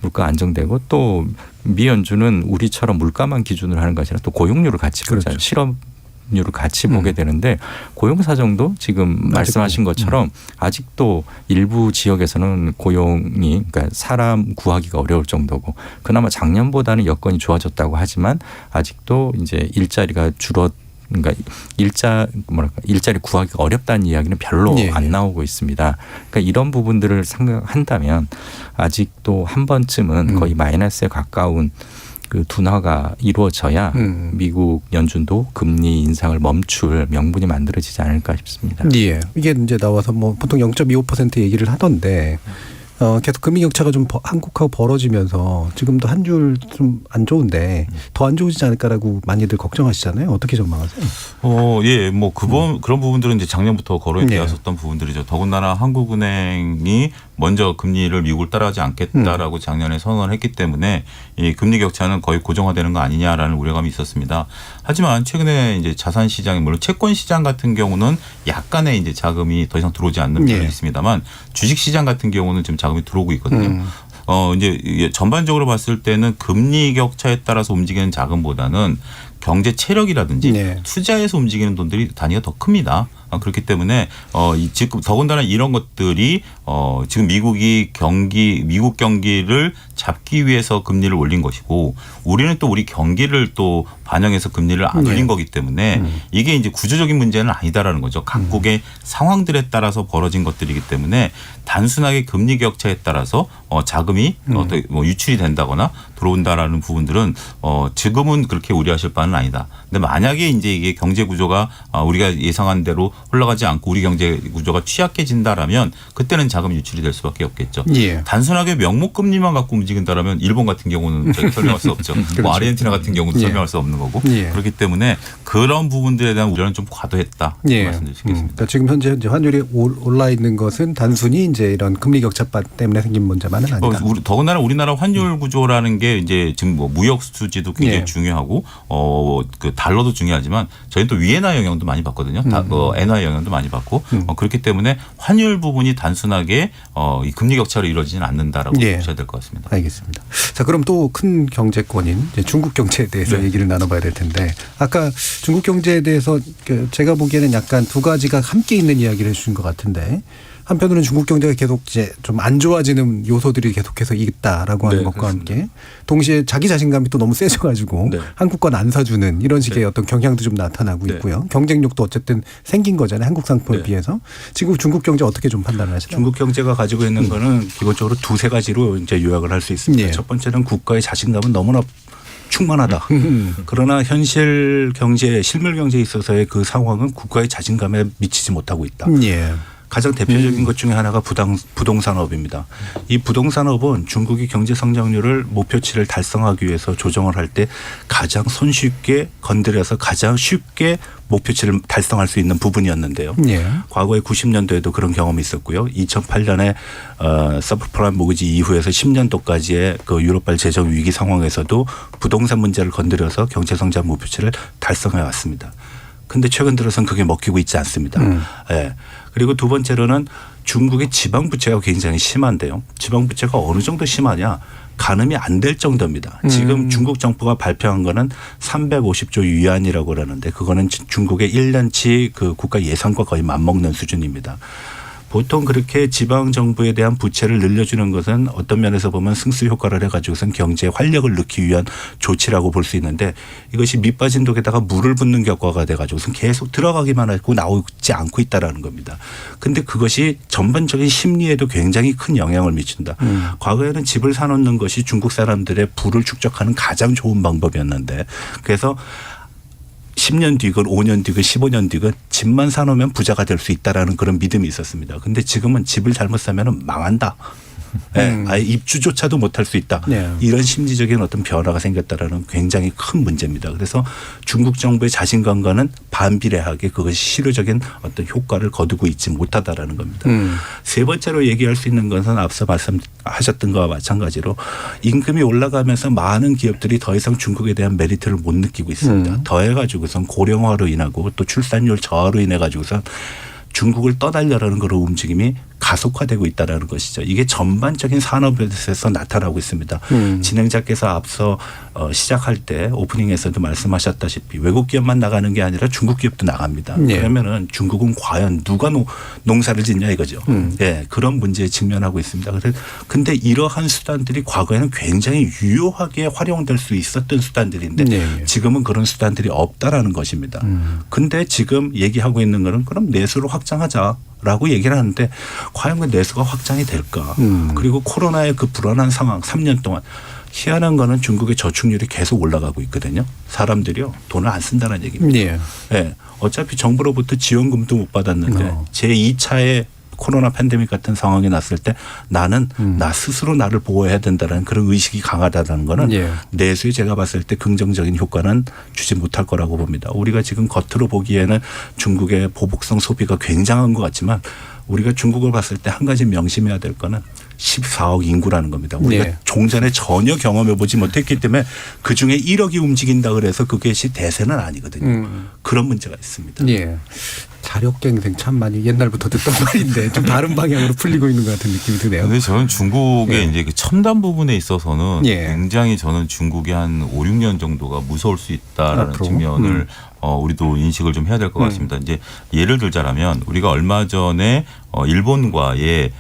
물가 안정되고 또 미 연준은 우리처럼 물가만 기준으로 하는 것이 아니라 또 고용률을 같이 보잖아요. 실업률을 같이 보게 되는데 고용 사정도 지금 말씀하신 것처럼 아직도 일부 지역에서는 고용이 그러니까 사람 구하기가 어려울 정도고 그나마 작년보다는 여건이 좋아졌다고 하지만 아직도 이제 일자리가 그러니까 일자리 구하기가 어렵다는 이야기는 별로 안 나오고 있습니다. 그러니까 이런 부분들을 생각한다면 아직도 한 번쯤은 거의 마이너스에 가까운 그 둔화가 이루어져야 미국 연준도 금리 인상을 멈출 명분이 만들어지지 않을까 싶습니다. 예. 이게 이제 나와서 뭐 보통 0.25% 얘기를 하던데 계속 금리 격차가 좀 한국하고 벌어지면서 지금도 한 줄 좀 안 좋은데 더 안 좋아지지 않을까라고 많이들 걱정하시잖아요. 어떻게 전망하세요? 예, 뭐 그런 부분들은 이제 작년부터 거론이 되었었던 부분들이죠. 더군다나 한국은행이 먼저 금리를 미국을 따라가지 않겠다라고 작년에 선언을 했기 때문에 이 금리 격차는 거의 고정화되는 거 아니냐라는 우려감이 있었습니다. 하지만 최근에 이제 자산 시장, 물론 채권 시장 같은 경우는 약간의 이제 자금이 더 이상 들어오지 않는 면이 있습니다만 주식 시장 같은 경우는 지금 자금이 들어오고 있거든요. 이제 전반적으로 봤을 때는 금리 격차에 따라서 움직이는 자금보다는 경제 체력이라든지 투자에서 움직이는 돈들이 단위가 더 큽니다. 그렇기 때문에 지금 더군다나 이런 것들이 지금 미국 경기를 잡기 위해서 금리를 올린 것이고 우리는 또 우리 경기를 또 반영해서 금리를 안 올린 거기 때문에 이게 이제 구조적인 문제는 아니다라는 거죠. 각국의 상황들에 따라서 벌어진 것들이기 때문에 단순하게 금리 격차에 따라서 자금이 유출이 된다거나 들어온다라는 부분들은 지금은 그렇게 우려하실 바는 아니다. 근데 만약에 이제 이게 경제 구조가 우리가 예상한 대로 흘러가지 않고 우리 경제 구조가 취약해진다라면 그때는 자금 유출이 될 수밖에 없겠죠. 단순하게 명목 금리만 갖고 움직인다라면 일본 같은 경우는 설명할 수 없죠. 그렇죠. 뭐 아르헨티나 같은 경우도 설명할 수 없는 거고 그렇기 때문에 그런 부분들에 대한 우려는 좀 과도했다 말씀드릴 수 있겠습니다. 그러니까 지금 현재 이제 환율이 올라 있는 것은 단순히 이제 이런 금리 격차 때문에 생긴 문제만은 아니다. 더군다나 우리나라 환율 구조라는 게 이제 지금 뭐 무역 수지도 굉장히 중요하고 그 달러도 중요하지만 저희는 또 위엔화 영향도 많이 받거든요. 엔화 영향도 많이 받고 그렇기 때문에 환율 부분이 단순하게 이 금리 격차로 이루어지지는 않는다라고 보셔야 될 것 같습니다. 알겠습니다. 자, 그럼 또 큰 경제권인 이제 중국 경제에 대해서 얘기를 나눠봐야 될 텐데 아까 중국 경제에 대해서 제가 보기에는 약간 두 가지가 함께 있는 이야기를 해주신 것 같은데 한편으로는 중국 경제가 계속 이제 좀 안 좋아지는 요소들이 계속해서 있다라고 하는 것과 그렇습니다. 함께 동시에 자기 자신감이 또 너무 세져가지고 한국 건 안 사주는 이런 식의 어떤 경향도 좀 나타나고 있고요. 경쟁력도 어쨌든 생긴 거잖아요. 한국 상품에 비해서. 지금 중국 경제 어떻게 좀 판단을 하시나요? 중국 경제가 가지고 있는 거는 기본적으로 두세 가지로 이제 요약을 할 수 있습니다. 첫 번째는 국가의 자신감은 너무나 충만하다. 그러나 현실 경제, 실물 경제에 있어서의 그 상황은 국가의 자신감에 미치지 못하고 있다. 가장 대표적인 것 중에 하나가 부동산업입니다. 이 부동산업은 중국이 경제 성장률을 목표치를 달성하기 위해서 조정을 할 때 가장 손쉽게 건드려서 가장 쉽게 목표치를 달성할 수 있는 부분이었는데요. 과거에 90년도에도 그런 경험이 있었고요. 2008년에 서브프라임 모기지 이후에서 10년도까지의 그 유럽발 재정 위기 상황에서도 부동산 문제를 건드려서 경제 성장 목표치를 달성해 왔습니다. 근데 최근 들어서는 그게 먹히고 있지 않습니다. 그리고 두 번째로는 중국의 지방 부채가 굉장히 심한데요. 지방 부채가 어느 정도 심하냐? 가늠이 안 될 정도입니다. 지금 중국 정부가 발표한 거는 350조 위안이라고 그러는데 그거는 중국의 1년치 그 국가 예산과 거의 맞먹는 수준입니다. 보통 그렇게 지방 정부에 대한 부채를 늘려주는 것은 어떤 면에서 보면 승수 효과를 해가지고선 경제에 활력을 넣기 위한 조치라고 볼 수 있는데 이것이 밑빠진 독에다가 물을 붓는 격과가 돼가지고선 계속 들어가기만 하고 나오지 않고 있다라는 겁니다. 그런데 그것이 전반적인 심리에도 굉장히 큰 영향을 미친다. 과거에는 집을 사놓는 것이 중국 사람들의 부를 축적하는 가장 좋은 방법이었는데 그래서 10년 뒤건 5년 뒤건 15년 뒤건 집만 사놓으면 부자가 될 수 있다라는 그런 믿음이 있었습니다. 그런데 지금은 집을 잘못 사면 망한다. 아예 입주조차도 못할 수 있다. 이런 심리적인 어떤 변화가 생겼다라는 굉장히 큰 문제입니다. 그래서 중국 정부의 자신감과는 반비례하게 그것이 실효적인 어떤 효과를 거두고 있지 못하다라는 겁니다. 세 번째로 얘기할 수 있는 것은 앞서 말씀하셨던 것과 마찬가지로 임금이 올라가면서 많은 기업들이 더 이상 중국에 대한 메리트를 못 느끼고 있습니다. 더해가지고선 고령화로 인하고 또 출산율 저하로 인해 가지고선 중국을 떠나려는 그런 움직임이 가속화되고 있다는 것이죠. 이게 전반적인 산업에서 나타나고 있습니다. 진행자께서 앞서 시작할 때 오프닝에서도 말씀하셨다시피 외국 기업만 나가는 게 아니라 중국 기업도 나갑니다. 그러면은 중국은 과연 누가 농사를 짓냐 이거죠. 그런 문제에 직면하고 있습니다. 그런데 이러한 수단들이 과거에는 굉장히 유효하게 활용될 수 있었던 수단들인데 지금은 그런 수단들이 없다라는 것입니다. 근데 지금 얘기하고 있는 거는 그럼 내수를 확장하자라고 얘기를 하는데 과연 그 내수가 확장이 될까? 그리고 코로나의 그 불안한 상황 3년 동안 희한한 거는 중국의 저축률이 계속 올라가고 있거든요. 사람들이요 돈을 안 쓴다는 얘기입니다. 어차피 정부로부터 지원금도 못 받았는데 제2차의 코로나 팬데믹 같은 상황이 났을 때 나는 나 스스로 나를 보호해야 된다는 그런 의식이 강하다는 거는 예. 내수에 제가 봤을 때 긍정적인 효과는 주지 못할 거라고 봅니다. 우리가 지금 겉으로 보기에는 중국의 보복성 소비가 굉장한 것 같지만 우리가 중국을 봤을 때 한 가지 명심해야 될 거는 14억 인구라는 겁니다. 우리가 네. 종전에 전혀 경험해 보지 못했기 때문에 그중에 1억이 움직인다 그래서 그것이 대세는 아니거든요. 그런 문제가 있습니다. 예. 자력갱생 참 많이 옛날부터 듣던 말인데 좀 다른 방향으로 풀리고 있는 것 같은 느낌이 드네요. 근데 저는 중국의 예. 이제 그 첨단 부분에 있어서는 예. 굉장히 저는 중국이 한 5, 6년 정도가 무서울 수 있다라는 앞으로? 측면을 우리도 인식을 좀 해야 될 것 같습니다. 이제 예를 들자면 우리가 얼마 전에 일본과의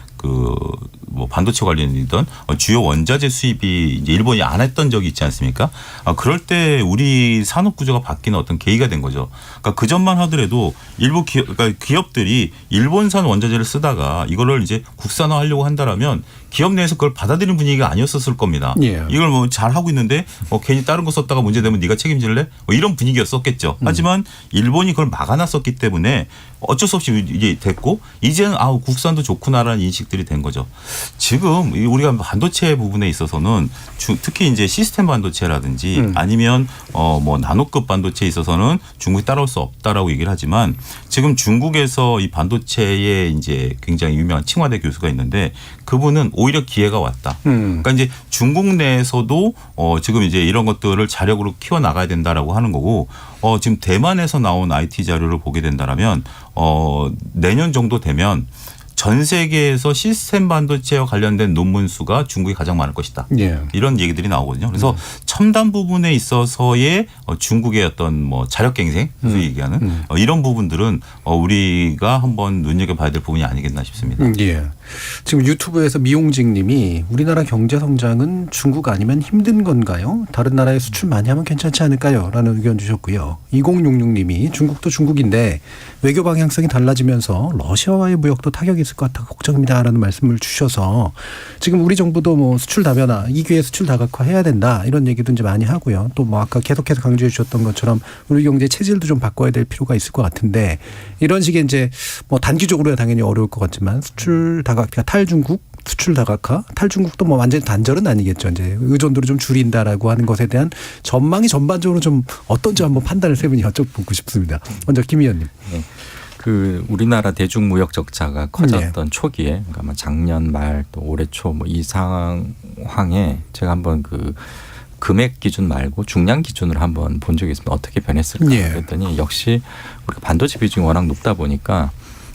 뭐 반도체 관련이던 주요 원자재 수입이 이제 일본이 안 했던 적이 있지 않습니까? 그럴 때 우리 산업 구조가 바뀌는 어떤 계기가 된 거죠. 그러니까 그 전만 하더라도 일부 그러니까 기업들이 일본산 원자재를 쓰다가 이거를 이제 국산화하려고 한다라면 기업 내에서 그걸 받아들이는 분위기가 아니었었을 겁니다. 예. 이걸 뭐 잘 하고 있는데 괜히 다른 거 썼다가 문제되면 네가 책임질래? 이런 분위기였었겠죠. 하지만 일본이 그걸 막아놨었기 때문에 어쩔 수 없이 이게 됐고 이제는 국산도 좋구나라는 인식들이 된 거죠. 지금 우리가 반도체 부분에 있어서는 특히 이제 시스템 반도체라든지 아니면 뭐 나노급 반도체에 있어서는 중국이 따라올 수 없다라고 얘기를 하지만 지금 중국에서 이 반도체에 이제 굉장히 유명한 칭화대 교수가 있는데 그분은 오히려 기회가 왔다. 그러니까 이제 중국 내에서도 지금 이제 이런 것들을 자력으로 키워 나가야 된다라고 하는 거고 지금 대만에서 나온 IT 자료를 보게 된다라면 내년 정도 되면 전 세계에서 시스템 반도체와 관련된 논문 수가 중국이 가장 많을 것이다. 예. 이런 얘기들이 나오거든요. 그래서 첨단 부분에 있어서의 중국의 어떤 뭐 자력갱생, 소위 얘기하는 이런 부분들은 우리가 한번 눈여겨봐야 될 부분이 아니겠나 싶습니다. 예. 지금 유튜브에서 미용직 님이 우리나라 경제 성장은 중국 아니면 힘든 건가요? 다른 나라에 수출 많이 하면 괜찮지 않을까요? 라는 의견 주셨고요. 2066 님이 중국도 중국인데 외교 방향성이 달라지면서 러시아와의 무역도 타격이 있을 것 같아 걱정입니다라는 말씀을 주셔서 지금 우리 정부도 뭐 수출 다변화, 이 기회에 수출 다각화해야 된다 이런 얘기도 이제 많이 하고요. 또 뭐 아까 계속해서 강조해 주셨던 것처럼 우리 경제 체질도 좀 바꿔야 될 필요가 있을 것 같은데 이런 식의 이제 뭐 단기적으로야 당연히 어려울 것 같지만 수출 다각화, 탈중국, 수출 다각화, 탈중국도 뭐 완전히 단절은 아니겠죠. 이제 의존도를 좀 줄인다라고 하는 것에 대한 전망이 전반적으로 좀 어떤지 한번 판단을 세 분이 여쭤보고 싶습니다. 먼저 김 의원님. 네. 우리나라 대중무역 적자가 커졌던 초기에, 그러니까 아마 작년 말 또 올해 초 뭐 이 상황에 제가 한번 금액 기준 말고 중량 기준으로 한번 본 적이 있습니다. 어떻게 변했을까 예. 그랬더니 역시 우리가 반도체 비중이 워낙 높다 보니까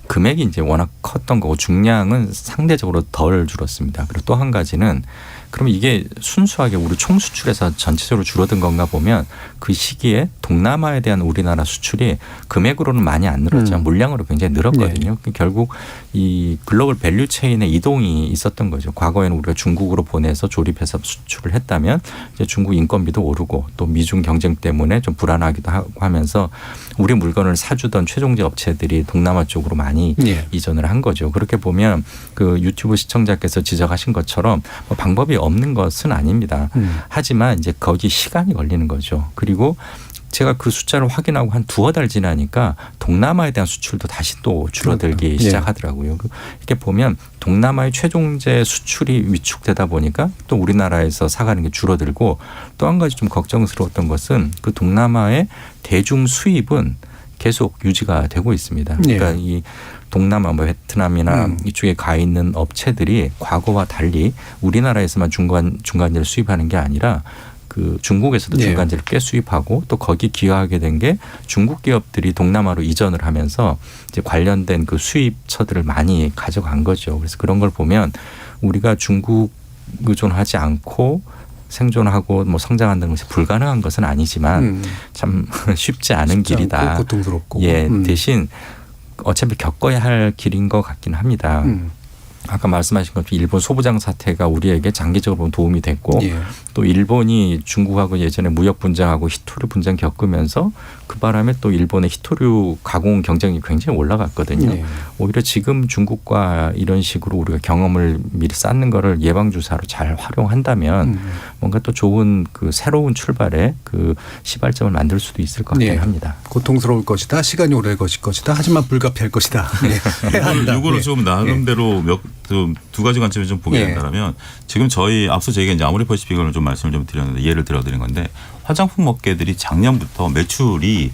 금액이 이제 워낙 컸던 거고 중량은 상대적으로 덜 줄었습니다. 그리고 또 한 가지는 그러면 이게 순수하게 우리 총수출에서 전체적으로 줄어든 건가 보면 그 시기에 동남아에 대한 우리나라 수출이 금액으로는 많이 안 늘었지만 물량으로 굉장히 늘었거든요. 네. 결국 이 글로벌 밸류 체인의 이동이 있었던 거죠. 과거에는 우리가 중국으로 보내서 조립해서 수출을 했다면 이제 중국 인건비도 오르고 또 미중 경쟁 때문에 좀 불안하기도 하고 하면서 우리 물건을 사주던 최종재 업체들이 동남아 쪽으로 많이 네. 이전을 한 거죠. 그렇게 보면 그 유튜브 시청자께서 지적하신 것처럼 뭐 방법이 없는 것은 아닙니다. 하지만 이제 거기 시간이 걸리는 거죠. 그리고 제가 그 숫자를 확인하고 한 두어 달 지나니까 동남아에 대한 수출도 다시 또 줄어들기 시작하더라고요. 이렇게 보면 동남아의 최종재 수출이 위축되다 보니까 또 우리나라에서 사가는 게 줄어들고 또 한 가지 좀 걱정스러웠던 것은 그 동남아의 대중 수입은 계속 유지가 되고 있습니다. 그러니까 이 동남아, 뭐 베트남이나 이쪽에 가 있는 업체들이 과거와 달리 우리나라에서만 중간재를 수입하는 게 아니라 그 중국에서도 중간재를 꽤 수입하고 또 거기 기여하게 된 게 중국 기업들이 동남아로 이전을 하면서 이제 관련된 그 수입처들을 많이 가져간 거죠. 그래서 그런 걸 보면 우리가 중국 의존하지 않고 생존하고 뭐 성장한다는 것이 불가능한 것은 아니지만 참 쉽지 않은 길이다. 고통스럽고. 예, 대신 어차피 겪어야 할 길인 것 같긴 합니다. 아까 말씀하신 것처럼 일본 소부장 사태가 우리에게 장기적으로 보면 도움이 됐고 또 일본이 중국하고 예전에 무역 분쟁하고 히토류 분쟁 겪으면서 그 바람에 또 일본의 히토류 가공 경쟁이 굉장히 올라갔거든요. 오히려 지금 중국과 이런 식으로 우리가 경험을 미리 쌓는 거를 예방주사로 잘 활용한다면 뭔가 또 좋은 그 새로운 출발의 그 시발점을 만들 수도 있을 것 같긴 합니다. 고통스러울 것이다. 시간이 오래 걸릴 것이다. 하지만 불가피할 것이다. 해야 한다. 이거를 좀 나름대로 두 가지 관점에서 좀 보게 된다면 지금 앞서 저희가 이제 아모레퍼시픽 비건을 좀 말씀을 좀 드렸는데 예를 들어드린 건데 화장품 업계들이 작년부터 매출이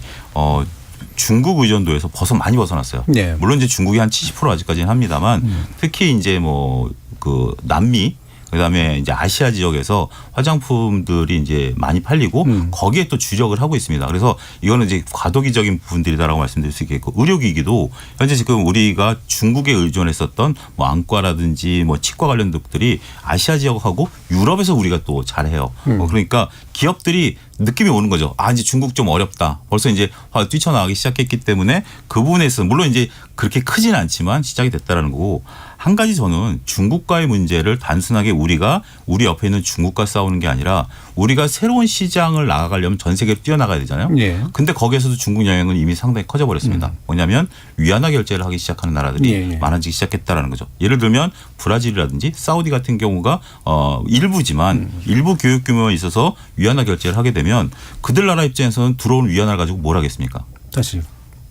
중국 의존도에서 많이 벗어났어요. 네. 물론 이제 중국이 한 70% 아직까지는 합니다만 특히 이제 그 남미 그다음에 이제 아시아 지역에서 화장품들이 이제 많이 팔리고 거기에 또 주력을 하고 있습니다. 그래서 이거는 이제 과도기적인 부분들이다라고 말씀드릴 수 있겠고 의료기기도 현재 지금 우리가 중국에 의존했었던 안과라든지 치과 관련 것들이 아시아 지역하고 유럽에서 우리가 또 잘해요. 그러니까 기업들이 느낌이 오는 거죠. 이제 중국 좀 어렵다. 벌써 이제 뛰쳐나가기 시작했기 때문에 그 부분에 있어서 물론 이제 그렇게 크진 않지만 시작이 됐다라는 거고 한 가지 저는 중국과의 문제를 단순하게 우리 옆에 있는 중국과 싸우는 게 아니라 우리가 새로운 시장을 나아가려면 전 세계로 뛰어나가야 되잖아요. 근데 거기에서도 중국 영향은 이미 상당히 커져버렸습니다. 뭐냐면 위안화 결제를 하기 시작하는 나라들이 많아지기 시작했다라는 거죠. 예를 들면 브라질이라든지 사우디 같은 경우가 일부지만 일부 교육 규모에 있어서 위안화 결제를 하게 되면 그들 나라 입장에서는 들어온 위안화를 가지고 뭘 하겠습니까? 사실.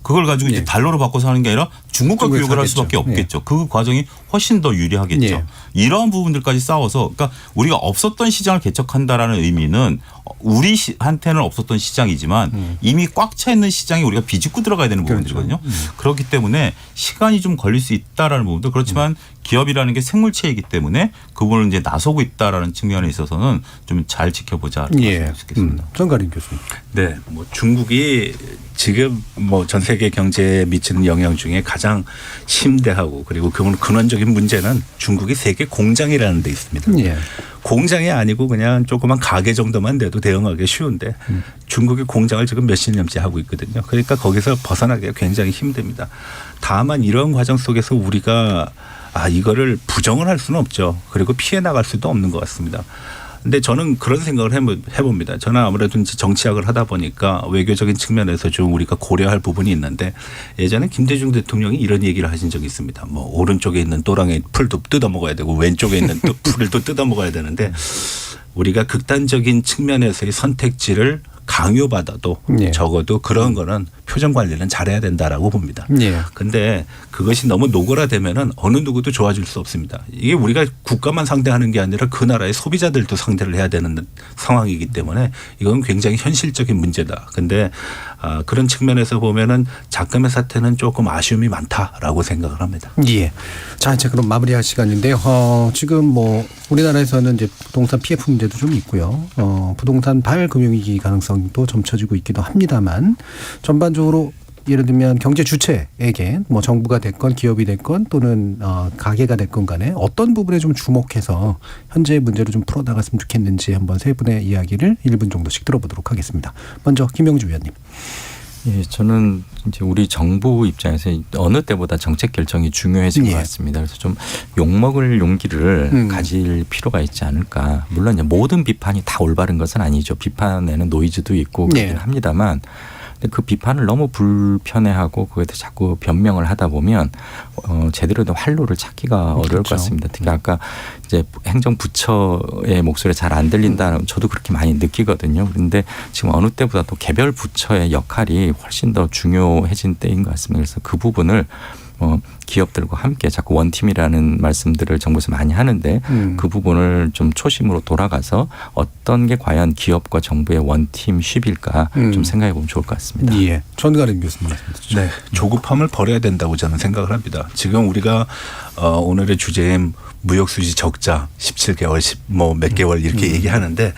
그걸 가지고 이제 달러로 바꿔서 하는 게 아니라 중국과 교육을 할 수밖에 없겠죠. 그 과정이 훨씬 더 유리하겠죠. 이러한 부분들까지 싸워서 그러니까 우리가 없었던 시장을 개척한다라는 의미는 우리한테는 없었던 시장이지만 이미 꽉 차 있는 시장에 우리가 비집고 들어가야 되는 부분들이거든요. 그렇기 때문에 시간이 좀 걸릴 수 있다라는 부분도 그렇지만 기업이라는 게 생물체이기 때문에 그 부분을 이제 나서고 있다라는 측면에 있어서는 좀 잘 지켜보자 말씀드릴 수 있겠습니다. 정가림 교수님. 네, 중국이 지금 전 세계 경제에 미치는 영향 중에 가장 심대하고 그리고 근원적인 문제는 중국이 세계 공장이라는 데 있습니다. 공장이 아니고 그냥 조그만 가게 정도만 돼도 대응하기 쉬운데 중국이 공장을 지금 몇십 년째 하고 있거든요. 그러니까 거기서 벗어나기가 굉장히 힘듭니다. 다만 이런 과정 속에서 우리가 이거를 부정을 할 수는 없죠. 그리고 피해 나갈 수도 없는 것 같습니다. 근데 저는 그런 생각을 해봅니다. 저는 아무래도 이제 정치학을 하다 보니까 외교적인 측면에서 좀 우리가 고려할 부분이 있는데 예전에 김대중 대통령이 이런 얘기를 하신 적이 있습니다. 오른쪽에 있는 또랑의 풀도 뜯어 먹어야 되고 왼쪽에 있는 풀을 또 뜯어 먹어야 되는데 우리가 극단적인 측면에서의 선택지를 강요받아도 적어도 그런 거는 표정 관리는 잘해야 된다라고 봅니다. 그런데 그것이 너무 노골화되면은 어느 누구도 좋아질 수 없습니다. 이게 우리가 국가만 상대하는 게 아니라 그 나라의 소비자들도 상대를 해야 되는 상황이기 때문에 이건 굉장히 현실적인 문제다. 그런데 그런 측면에서 보면은 작금의 사태는 조금 아쉬움이 많다라고 생각을 합니다. 자, 이제 그럼 마무리할 시간인데요. 지금 우리나라에서는 이제 부동산 PF 문제도 좀 있고요. 부동산 발금융위기 가능성도 점쳐지고 있기도 합니다만 전반적으로 예를 들면 경제 주체에게 정부가 됐건 기업이 됐건 또는 가게가 됐건 간에 어떤 부분에 좀 주목해서 현재의 문제를 좀 풀어나갔으면 좋겠는지 한번 세 분의 이야기를 1분 정도씩 들어보도록 하겠습니다. 먼저 김영주 위원님. 저는 이제 우리 정부 입장에서 어느 때보다 정책 결정이 중요해진 것 같습니다. 그래서 좀 욕먹을 용기를 가질 필요가 있지 않을까. 물론 이제 모든 비판이 다 올바른 것은 아니죠. 비판에는 노이즈도 있고 그렇긴 합니다만 근데 그 비판을 너무 불편해하고 그거에 대해서 자꾸 변명을 하다 보면 제대로 된 활로를 찾기가 어려울 것 같습니다. 특히 아까 이제 행정부처의 목소리 잘 안 들린다. 저도 그렇게 많이 느끼거든요. 그런데 지금 어느 때보다 또 개별 부처의 역할이 훨씬 더 중요해진 때인 것 같습니다. 그래서 그 부분을 기업들과 함께 자꾸 원팀이라는 말씀들을 정부에서 많이 하는데 그 부분을 좀 초심으로 돌아가서 어떤 게 과연 기업과 정부의 원팀쉽일까 좀 생각해 보면 좋을 것 같습니다. 전가림 교수님 말씀 주시죠. 네, 조급함을 버려야 된다고 저는 생각을 합니다. 지금 우리가 오늘의 주제인 무역수지 적자 17개월, 몇 개월 이렇게 얘기하는데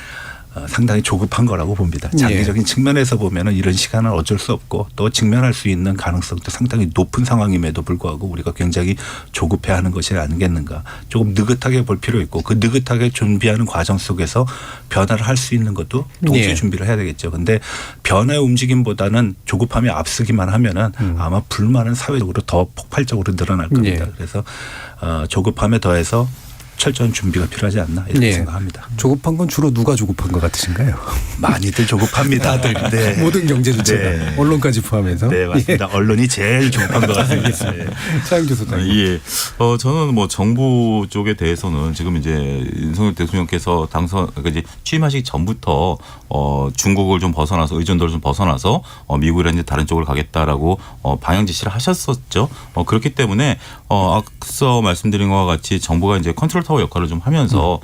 상당히 조급한 거라고 봅니다. 장기적인 측면에서 보면은 이런 시간은 어쩔 수 없고 또 직면할 수 있는 가능성도 상당히 높은 상황임에도 불구하고 우리가 굉장히 조급해하는 것이 아니겠는가. 조금 느긋하게 볼 필요 있고 그 느긋하게 준비하는 과정 속에서 변화를 할 수 있는 것도 동시에 준비를 해야 되겠죠. 그런데 변화의 움직임보다는 조급함이 앞서기만 하면은 아마 불만은 사회적으로 더 폭발적으로 늘어날 겁니다. 그래서 조급함에 더해서 철저한 준비가 필요하지 않나 이렇게 네. 생각합니다. 조급한 건 주로 누가 조급한 것 같으신가요? 많이들 조급합니다. 네. 모든 경제 주체가 네. 언론까지 포함해서. 네, 맞습니다. 언론이 제일 조급한 것 같습니다. 네. 차영주 소장님. 예. 저는 뭐 정부 쪽에 대해서는 지금 이제 윤석열 대통령께서 그러니까 이제 취임하시기 전부터 중국을 좀 벗어나서 의존도를 좀 벗어나서 미국이라든지 다른 쪽으로 가겠다라고 방향 지시를 하셨었죠. 그렇기 때문에 앞서 말씀드린 것과 같이 정부가 이제 컨트롤 타워 역할을 좀 하면서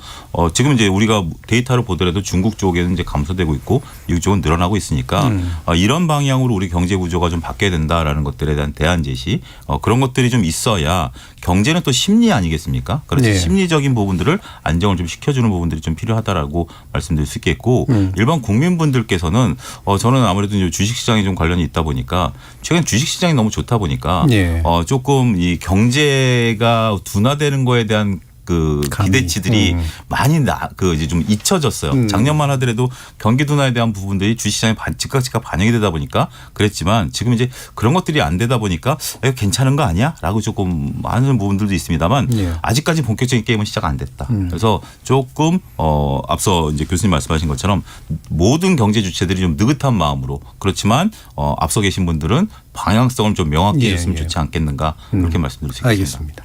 지금 이제 우리가 데이터를 보더라도 중국 쪽에는 이제 감소되고 있고 미국 쪽은 늘어나고 있으니까 이런 방향으로 우리 경제 구조가 좀 바뀌어야 된다라는 것들에 대한 대안 제시 그런 것들이 좀 있어야 경제는 또 심리 아니겠습니까? 그래서 네. 심리적인 부분들을 안정을 좀 시켜주는 부분들이 좀 필요하다라고 말씀드릴 수 있겠고 일반 국민분들께서는 저는 아무래도 이제 주식시장에 좀 관련이 있다 보니까 최근 주식시장이 너무 좋다 보니까 네. 조금 이 경제가 둔화되는 거에 대한 그 감이. 기대치들이 많이 이제 좀 잊혀졌어요. 작년만 하더라도 경기 둔화에 대한 부분들이 주식시장에 즉각 반영이 되다 보니까 그랬지만 지금 이제 그런 것들이 안 되다 보니까 이거 괜찮은 거 아니야?라고 조금 하는 부분들도 있습니다만 예. 아직까지 본격적인 게임은 시작 안 됐다. 그래서 조금 앞서 이제 교수님 말씀하신 것처럼 모든 경제 주체들이 좀 느긋한 마음으로 그렇지만 앞서 계신 분들은 방향성을 좀 명확히 해줬으면 좋지 않겠는가 그렇게 말씀드릴 수 있습니다. 알겠습니다.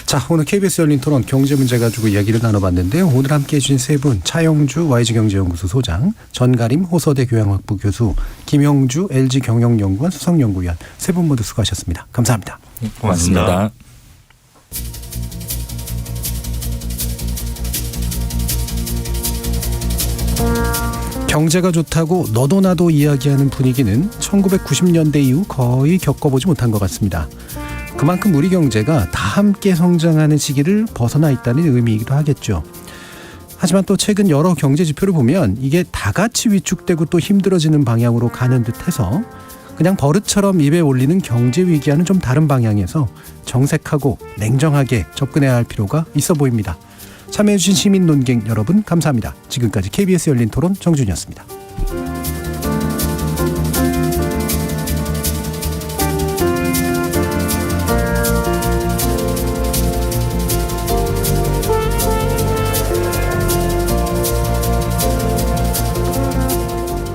자, 오늘 KBS 열린 토론 경제 문제 가지고 이야기를 나눠봤는데요. 오늘 함께해 주신 세 분, 차영주 YG경제연구소 소장, 전가림 호서대 교양학부 교수, 김영주 LG경영연구원 수석연구위원 세 분 모두 수고하셨습니다. 감사합니다. 고맙습니다. 경제가 좋다고 너도 나도 이야기하는 분위기는 1990년대 이후 거의 겪어보지 못한 것 같습니다. 그만큼 우리 경제가 다 함께 성장하는 시기를 벗어나 있다는 의미이기도 하겠죠. 하지만 또 최근 여러 경제 지표를 보면 이게 다 같이 위축되고 또 힘들어지는 방향으로 가는 듯해서 그냥 버릇처럼 입에 올리는 경제 위기와는 좀 다른 방향에서 정색하고 냉정하게 접근해야 할 필요가 있어 보입니다. 참여해주신 시민 논객 여러분 감사합니다. 지금까지 KBS 열린 토론 정준이었습니다.